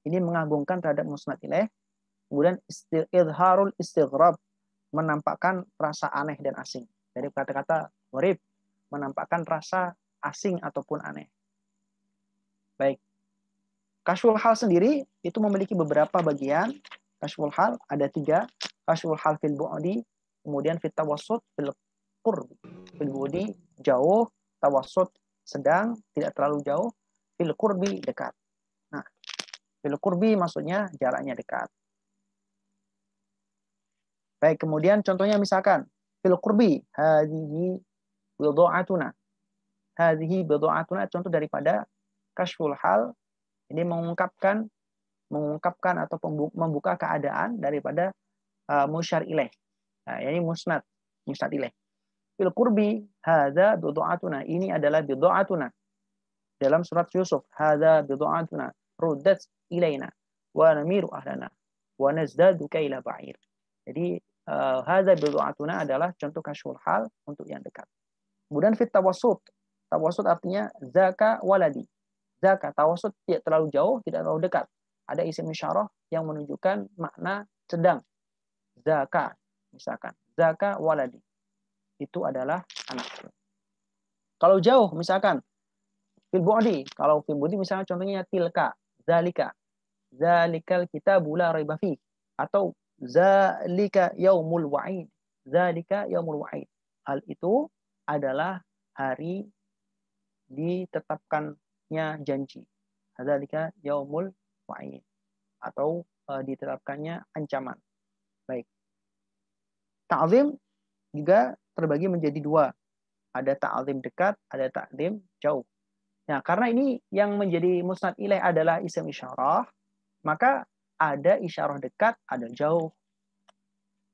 Ini mengagungkan terhadap musnad ilaih. Kemudian izharul istighrab, menampakkan rasa aneh dan asing. Dari kata-kata gharib, menampakkan rasa asing ataupun aneh. Baik. Kasyful hal sendiri itu memiliki beberapa bagian. Kasyful hal ada 3. Kasyful hal fil bu'di, kemudian fit tawassut, fil qurb. Fil bu'di jauh, tawassut sedang, tidak terlalu jauh, fil qurbi dekat. Nah, fil qurbi maksudnya jaraknya dekat. Baik, kemudian contohnya misalkan fil qurbi hadhihi bidha'atuna. Hadhihi bidha'atuna, contoh daripada kasyful hal ini mengungkapkan atau membuka keadaan daripada musyar ilaih. Nah, ini musnad ilaih. Fil qurbi hadza bidha'atuna, ini adalah bidha'atuna. Dalam surat Yusuf, hadza bidha'atuna ruddat ilaina wa namiru ahlana wa nazdadu kaila ba'ir. Jadi hadza bidha'atuna adalah contoh kasyful hal untuk yang dekat. Kemudian fit tawassut. Tawassut artinya zaka waladi. Zaka, tawassut tidak terlalu jauh, tidak terlalu dekat. Ada isim isyarah yang menunjukkan makna sedang. Zaka, misalkan. Zaka waladi. Itu adalah anakku. Kalau jauh, misalkan. Fil bu'di. Kalau fil bu'di misalnya contohnya tilka. Zalika. Zalikal kitabu la raiba fi. Atau zalika yaumul wa'id. Zalika yaumul wa'id. Hal itu adalah hari ditetapkannya janji. Zalika yaumul wa'id. Atau ditetapkannya ancaman. Baik. Ta'zim juga terbagi menjadi 2. Ada ta'zim dekat, ada ta'zim jauh. Nah, karena ini yang menjadi musnad ilaih adalah isim isyarah, maka ada isyarah dekat, ada jauh.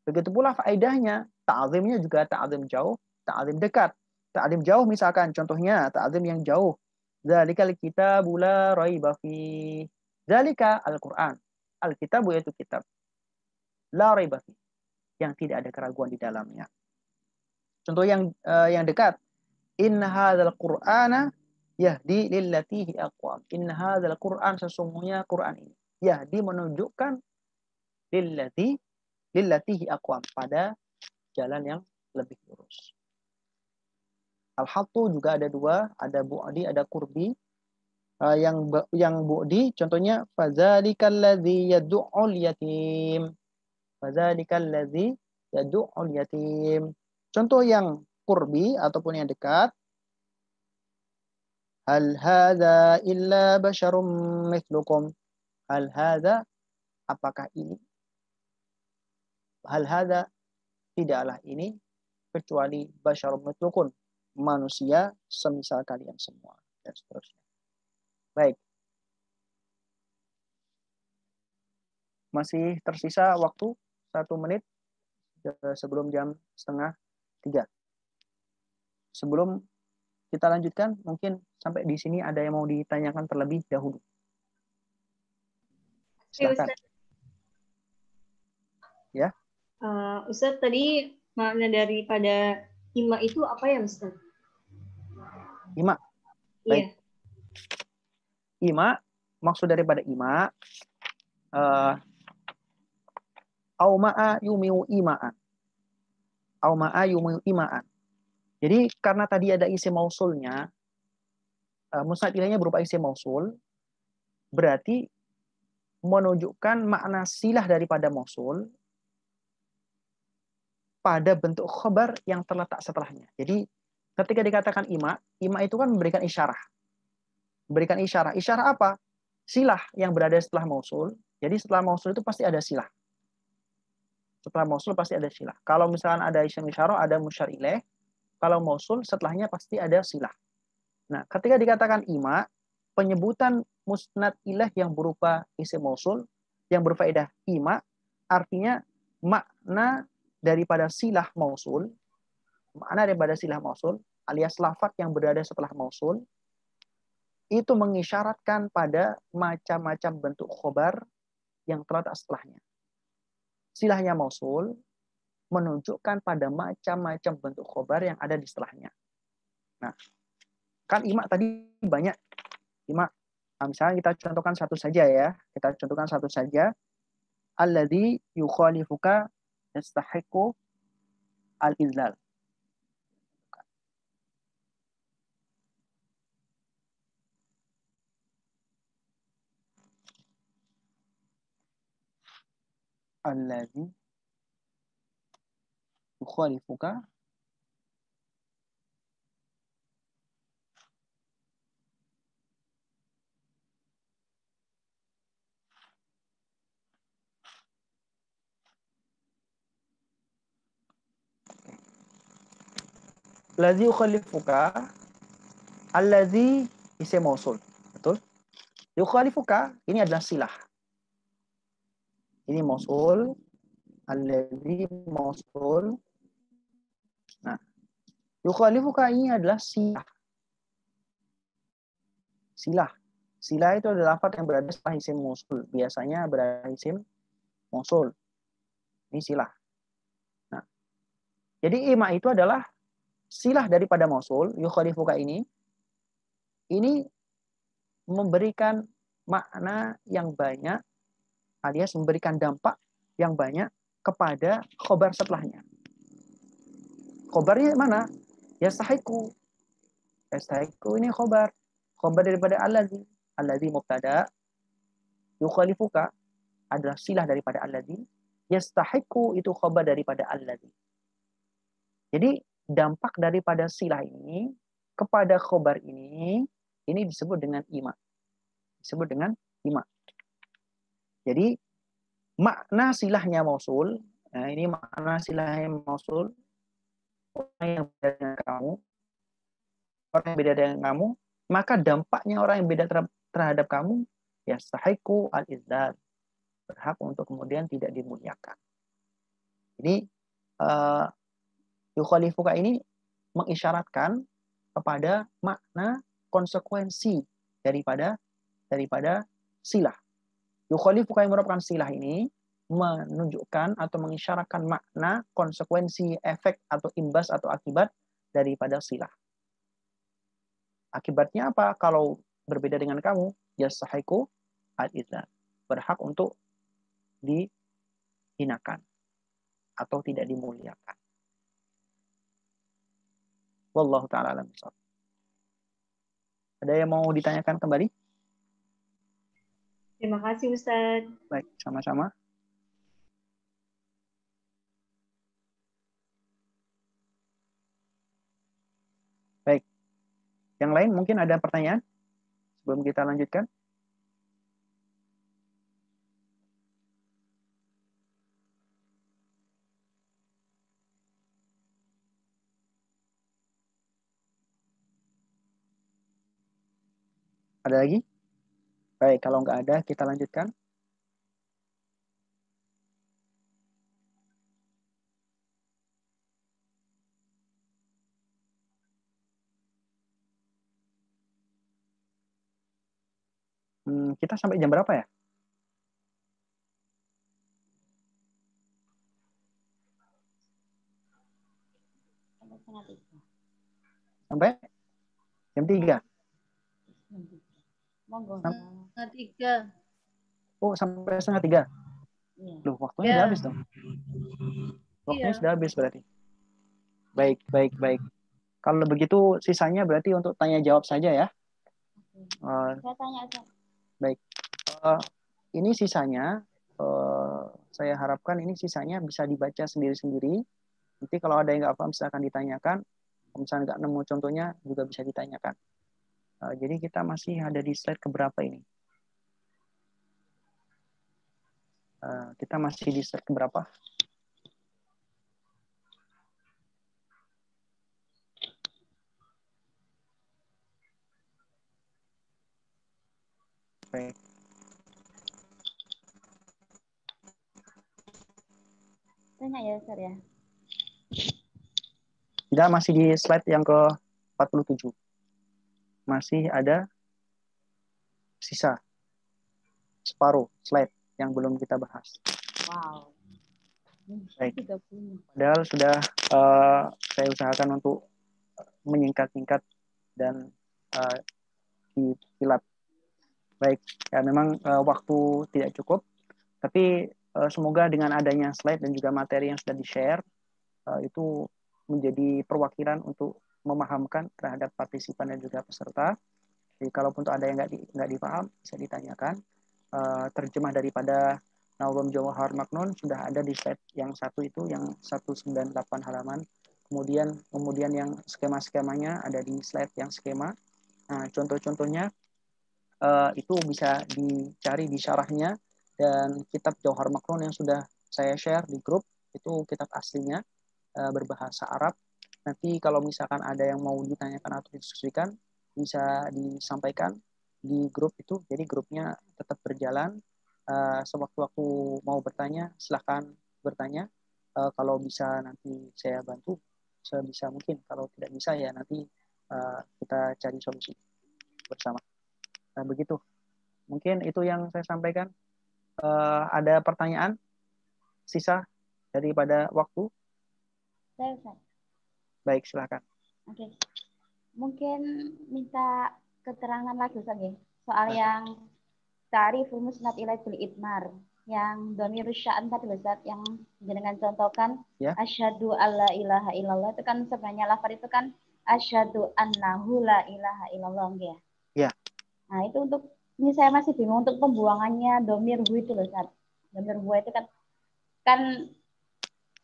Begitu pula faedahnya, ta'zimnya juga ta'zim jauh, ta'zim dekat. Ta'zim jauh misalkan, contohnya ta'zim yang jauh. Zalikal kitabu la raiba fi. Zalika Al-Quran. Al-kitabu yaitu kitab. La raiba fi. Yang tidak ada keraguan di dalamnya. Contoh yang dekat. Inna hadzal Qur'ana yahdi lillati hi aqwam. Inna hadzal Qur'an, sesungguhnya Quran ini yahdi menunjukkan lillati hi aqwam, pada jalan yang lebih lurus. Al-hattu juga ada 2, ada bu'di, ada qurbi. Yang bu'di contohnya fadzalikal ladzi yad'ul yatim. Fadzalikal ladzi yad'ul yatim. Contoh yang qurbi ataupun yang dekat, hal hadza illa basyarum mithlukum. Hal hadza, apakah ini? Hal hadza, tidaklah ini kecuali basyarum mithlukum, manusia semisal kalian semua, dan seterusnya. Baik. Masih tersisa waktu 1 menit sebelum jam 2:30. Sebelum kita lanjutkan, mungkin sampai di sini ada yang mau ditanyakan terlebih dahulu. Silakan. Ya. Ustaz, tadi makna daripada ima itu apa ya, Ustaz? Ima. Baik. Iya. Ima, maksud daripada ima, auma'a yumiu ima'an. Auma'a yumiu ima'an. Jadi karena tadi ada isim mausulnya, musnad ilaihnya berupa isim mausul, berarti menunjukkan makna silah daripada mausul pada bentuk khabar yang terletak setelahnya. Jadi ketika dikatakan ima itu kan memberikan isyarah. Memberikan isyarah. Isyarah apa? Silah yang berada setelah mausul. Jadi setelah mausul itu pasti ada silah. Setelah mausul pasti ada silah. Kalau misalkan ada isim isyarah, ada musyar ilaih. Kalau mausul setelahnya pasti ada silah. Nah, ketika dikatakan ima, penyebutan musnad ilaih yang berupa isim mausul, yang berfaedah ima, artinya makna daripada silah mausul, makna daripada silah mausul alias lafaz yang berada setelah mausul itu mengisyaratkan pada macam-macam bentuk khobar yang terletak setelahnya. Silahnya mausul menunjukkan pada macam-macam bentuk khobar yang ada di setelahnya. Nah, kan imak tadi banyak. Imak, misalnya kita contohkan satu saja ya. Kita contohkan satu saja. Alladzi yukhalifuka yastahiqu al-izlal. Alladzi yukhalifuka Alladzi yukhalifuka, alladzi isim mausul. Betul? Yukhalifuka ini adalah silah. Ini mausul, alladzi mausul. Nah, yukhalifuka ini adalah silah. Silah. Silah itu adalah lafaz yang berada setelah isim mausul. Biasanya berada isim mausul. Ini silah. Nah, jadi ima itu adalah silah daripada mausul, yukhalifuka ini memberikan makna yang banyak alias memberikan dampak yang banyak kepada khobar setelahnya. Khobarnya mana? Yastahiqu. Yastahiqu ini khobar. Khobar daripada alladzi. Alladzi mubtada. Yukhalifuka adalah silah daripada alladzi. Yastahiqu itu khobar daripada alladzi. Jadi dampak daripada silah ini kepada khobar ini disebut dengan ima. Disebut dengan ima. Jadi makna silahnya mausul, nah ini makna silahnya mausul, orang yang beda dengan kamu, orang yang beda dengan kamu, maka dampaknya orang yang beda terhadap kamu, ya yastahiqu al-izzal, berhak untuk kemudian tidak dimuliakan. Jadi yukhalifuka ini mengisyaratkan kepada makna konsekuensi daripada silah. Yukhalifuka yang merupakan silah ini menunjukkan atau mengisyaratkan makna konsekuensi, efek atau imbas atau akibat daripada silah. Akibatnya apa? Kalau berbeda dengan kamu, yastahiqu al-idzal, berhak untuk dihinakan atau tidak dimuliakan. Wallahu ta'ala alam. Ada yang mau ditanyakan kembali? Terima kasih Ustadz. Baik, sama-sama. Baik. Yang lain mungkin ada pertanyaan sebelum kita lanjutkan? Ada lagi? Baik, kalau nggak ada, kita lanjutkan. Kita sampai jam berapa ya? Sampai jam 3? Monggo. Setengah 3. Oh, sampai setengah 3? Iya. Loh, waktunya udah habis dong. Waktunya sudah habis berarti. Baik, baik, baik. Kalau begitu sisanya berarti untuk tanya jawab saja ya. Saya tanya aja. Baik. Ini sisanya, saya harapkan ini sisanya bisa dibaca sendiri-sendiri. Nanti kalau ada yang nggak paham silakan ditanyakan. Kalau misalnya nggak nemu contohnya juga bisa ditanyakan. Jadi kita masih ada di slide keberapa ini? Kita masih di slide keberapa? Baik. banyak ya Ustaz ya. Tidak, masih di slide yang ke-47. Masih ada sisa separuh slide yang belum kita bahas. Wow. Baik. 30. Padahal sudah saya usahakan untuk menyingkat-singkat dan dikilat. Baik, ya memang waktu tidak cukup, tapi semoga dengan adanya slide dan juga materi yang sudah di-share itu menjadi perwakilan untuk memahamkan terhadap partisipan dan juga peserta. Jadi kalaupun ada yang nggak dipaham bisa ditanyakan. Terjemah daripada Nawam Jawahar Maknun sudah ada di slide yang satu itu, yang 198 halaman. Kemudian yang skema-skemanya ada di slide yang skema. Nah, contoh-contohnya itu bisa dicari di syarahnya, dan kitab Jawahar Maknun yang sudah saya share di grup itu kitab aslinya berbahasa Arab. Nanti kalau misalkan ada yang mau ditanyakan atau didiskusikan bisa disampaikan di grup itu. Jadi grupnya tetap berjalan. Sewaktu-waktu mau bertanya silahkan bertanya. Kalau bisa nanti saya bantu sebisa mungkin. Kalau tidak bisa ya nanti kita cari solusi bersama. Begitu. Mungkin itu yang saya sampaikan. Ada pertanyaan sisa daripada waktu? Saya Ustaz. Baik, silakan. Oke. Mungkin minta keterangan lagi Ustaz ya. Soal yang ta'riful musnad ilai bil idmar, yang dhamir sya'an tadi Ustaz, yang dengan contohkan Ya. asyhadu alla ilaha illallah, itu kan sebenarnya lafaz itu kan asyhadu annahu la ilaha illallah ya. Ya. Nah, itu untuk ini saya masih bingung untuk pembuangannya dhamir hu itu loh Ustaz. Dhamir hu itu kan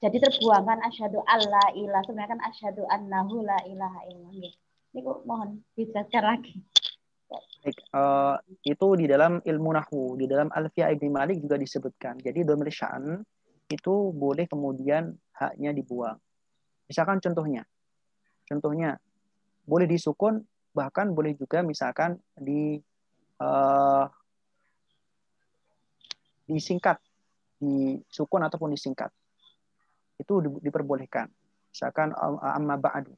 jadi terbuang kan asyhadu alla ilaha, sebenarnya kan asyhadu annahu la ilaha illallah ya. Ini kok mohon dijelaskan lagi. Baik, itu di dalam ilmu nahwu, di dalam Alfiyah Ibnu Malik juga disebutkan. Jadi dhamir sya'an itu boleh kemudian haknya dibuang. Misalkan contohnya boleh disukun, bahkan boleh juga misalkan disingkat, disukun ataupun disingkat. Itu diperbolehkan. Misalkan amma ba'du.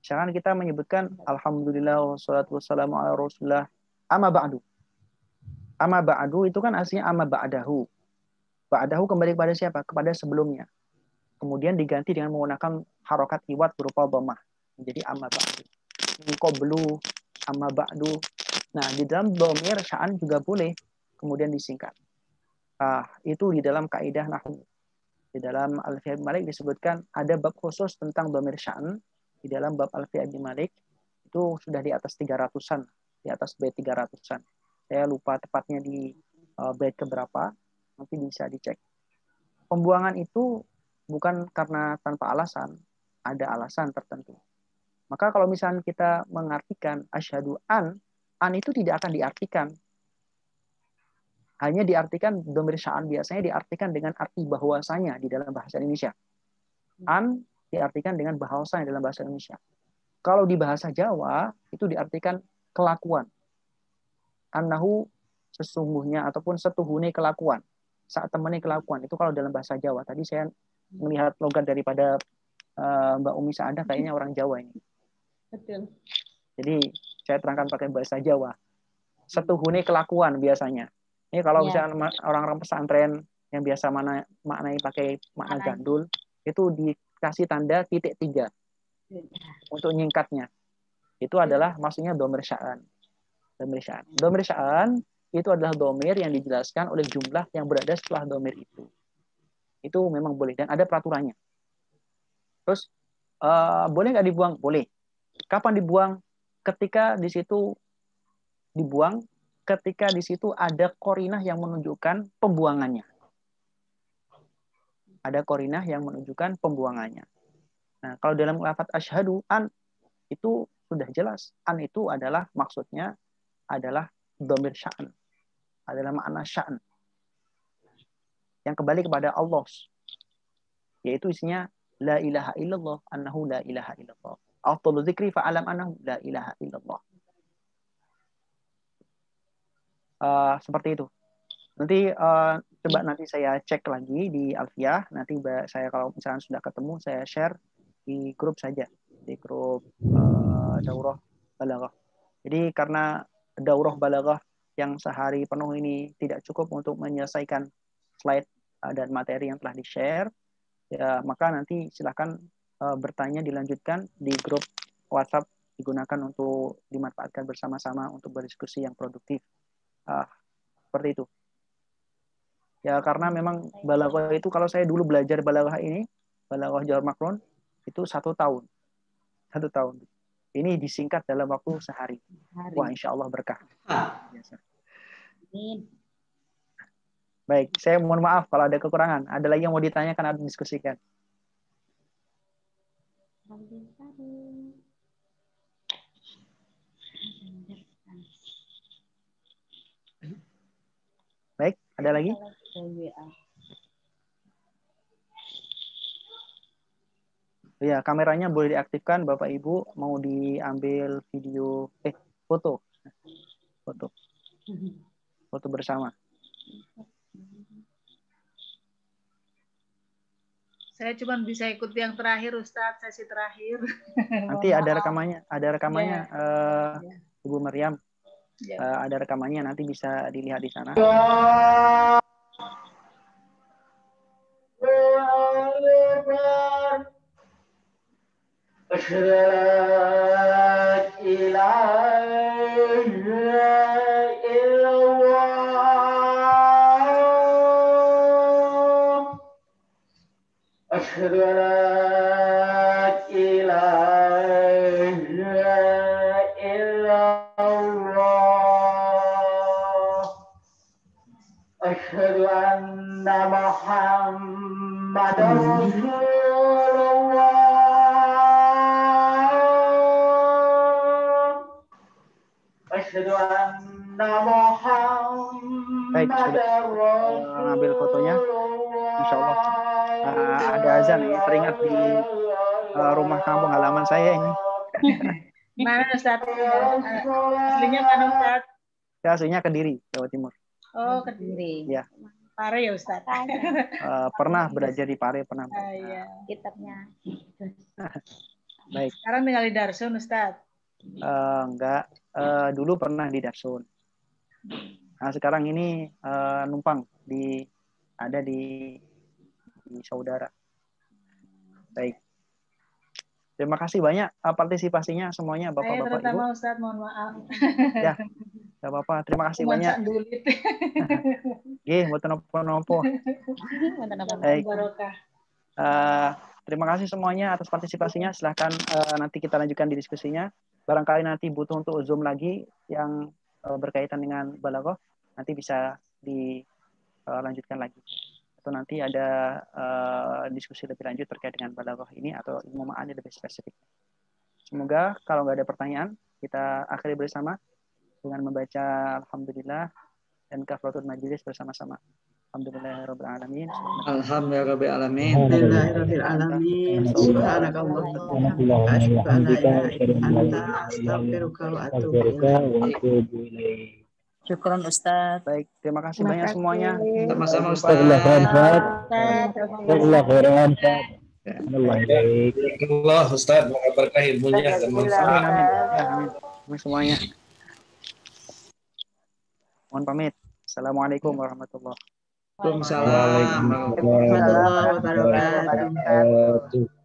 Misalkan kita menyebutkan alhamdulillah wassalatu wassalamu ala rasulillah amma ba'du. Amma ba'du itu kan aslinya amma ba'dahu. Ba'dahu kembali kepada siapa? Kepada sebelumnya. Kemudian diganti dengan menggunakan harokat iwat berupa dhammah. Menjadi amma ba'du. Min qablu amma ba'du. Nah, di dalam dhamir sya'an juga boleh kemudian disingkat. Itu di dalam kaidah nahwu. Di dalam Alfiyah Ibnu Malik disebutkan ada bab khusus tentang dhamir sya'an. Di dalam bab Alfiyah Ibnu Malik itu sudah di atas 300-an, di atas bait 300-an. Saya lupa tepatnya di bait keberapa, nanti bisa dicek. Pembuangan itu bukan karena tanpa alasan, ada alasan tertentu. Maka kalau misalnya kita mengartikan asyhadu an itu tidak akan diartikan. Hanya diartikan dhamir sya'an, biasanya diartikan dengan arti bahwasanya di dalam bahasa Indonesia. An diartikan dengan bahwasanya dalam bahasa Indonesia. Kalau di bahasa Jawa itu diartikan kelakuan. Annahu sesungguhnya ataupun setuhune kelakuan. Saat temani kelakuan. Itu kalau dalam bahasa Jawa. Tadi saya melihat logat daripada Mbak Umi Sa'adah kayaknya orang Jawa ini. Betul. Jadi saya terangkan pakai bahasa Jawa. Setuhune kelakuan biasanya. Ini kalau misalnya orang-orang pesantren yang biasa maknai pakai makna gandul, itu dikasih tanda titik 3 untuk nyingkatnya. Itu adalah maksudnya dhamir sya'an. Dhamir sya'an itu adalah dhamir yang dijelaskan oleh jumlah yang berada setelah dhamir itu. Itu memang boleh dan ada peraturannya. Terus boleh nggak dibuang? Boleh. Kapan dibuang? Ketika di situ dibuang, ketika di situ ada qarinah yang menunjukkan pembuangannya. Ada qarinah yang menunjukkan pembuangannya. Nah, kalau dalam lafaz asyhadu an itu sudah jelas. An itu adalah maksudnya adalah dhamir sya'an. Adalah makna sya'an. Yang kembali kepada Allah. Yaitu isinya la ilaha illallah annahu la ilaha illallah. Afdalu dzikri fa'alam annahu la ilaha illallah. Seperti itu. Nanti coba nanti saya cek lagi di Alfiah. Nanti saya kalau misalnya sudah ketemu, saya share di grup saja, di grup daurah balaghah. Jadi karena daurah balaghah yang sehari penuh ini tidak cukup untuk menyelesaikan slide dan materi yang telah di-share, ya maka nanti silakan bertanya dilanjutkan di grup WhatsApp, digunakan untuk dimanfaatkan bersama-sama untuk berdiskusi yang produktif. Seperti itu. Ya karena memang balaghah itu, kalau saya dulu belajar balaghah ini, balaghah Jawahar Maknun itu 1 tahun. 1 tahun. Ini disingkat dalam waktu sehari. Wah, insya Allah berkah. Biasa. Baik, saya mohon maaf kalau ada kekurangan. Ada lagi yang mau ditanyakan atau diskusikan? Baik, ada lagi? Ya, kameranya boleh diaktifkan, Bapak Ibu. Mau diambil video, foto. Foto bersama. Saya cuma bisa ikut yang terakhir, Ustadz, sesi terakhir. Nanti ada rekamannya, Ibu Maryam. Ada rekamannya, nanti bisa dilihat di sana. أشهد أن لا إله إلا الله أشهد أن محمدا رسول الله أشهد أن Baik, محمدا رسول ambil fotonya. Insya Allah ada azan ini, teringat di rumah kampung halaman saya ini. Mana Ustadz? Aslinya mana Ustadz? Ya, aslinya Kediri, Jawa Timur. Oh, Kediri. Ya. Pare ya Ustadz? Pernah belajar di Pare, pernah. Iya. Kitabnya. Baik. Sekarang tinggal di Darsun Ustadz? Enggak, dulu pernah di Darsun. Nah, sekarang ini numpang ada di saudara. Baik. Terima kasih banyak partisipasinya semuanya, Bapak-Bapak, Ibu. Saya terutama Ustadz, mohon maaf. Ya, nggak apa-apa. Terima kasih banyak. Nggih, mboten napa-napa. Baik. Terima kasih semuanya atas partisipasinya. Silahkan nanti kita lanjutkan di diskusinya. Barangkali nanti butuh untuk Zoom lagi yang berkaitan dengan balaghah, nanti bisa dilanjutkan lagi. Atau nanti ada diskusi lebih lanjut terkait dengan balaghah ini atau ilmu ma'ani lebih spesifik. Semoga kalau nggak ada pertanyaan, kita akhiri bersama dengan membaca Alhamdulillah dan kafaratul majelis bersama-sama. Alhamdulillahirabbil alamin. Alhamdulillahirabbil alamin. Alhamdulillahirabbil alamin. Subhanakallahumma asyhadu an la ilaha illa anta astaghfiruka wa atubu ilaik. Syukron Ustaz. Baik, terima kasih banyak semuanya. Sama-sama Ustaz. Allah Ustaz, semoga berkah ilmunya dan manfaat. Amin. Ya, amin semuanya. Mohon pamit. Assalamualaikum warahmatullahi wabarakatuh. Waalaikumsalam warahmatullahi wabarakatuh.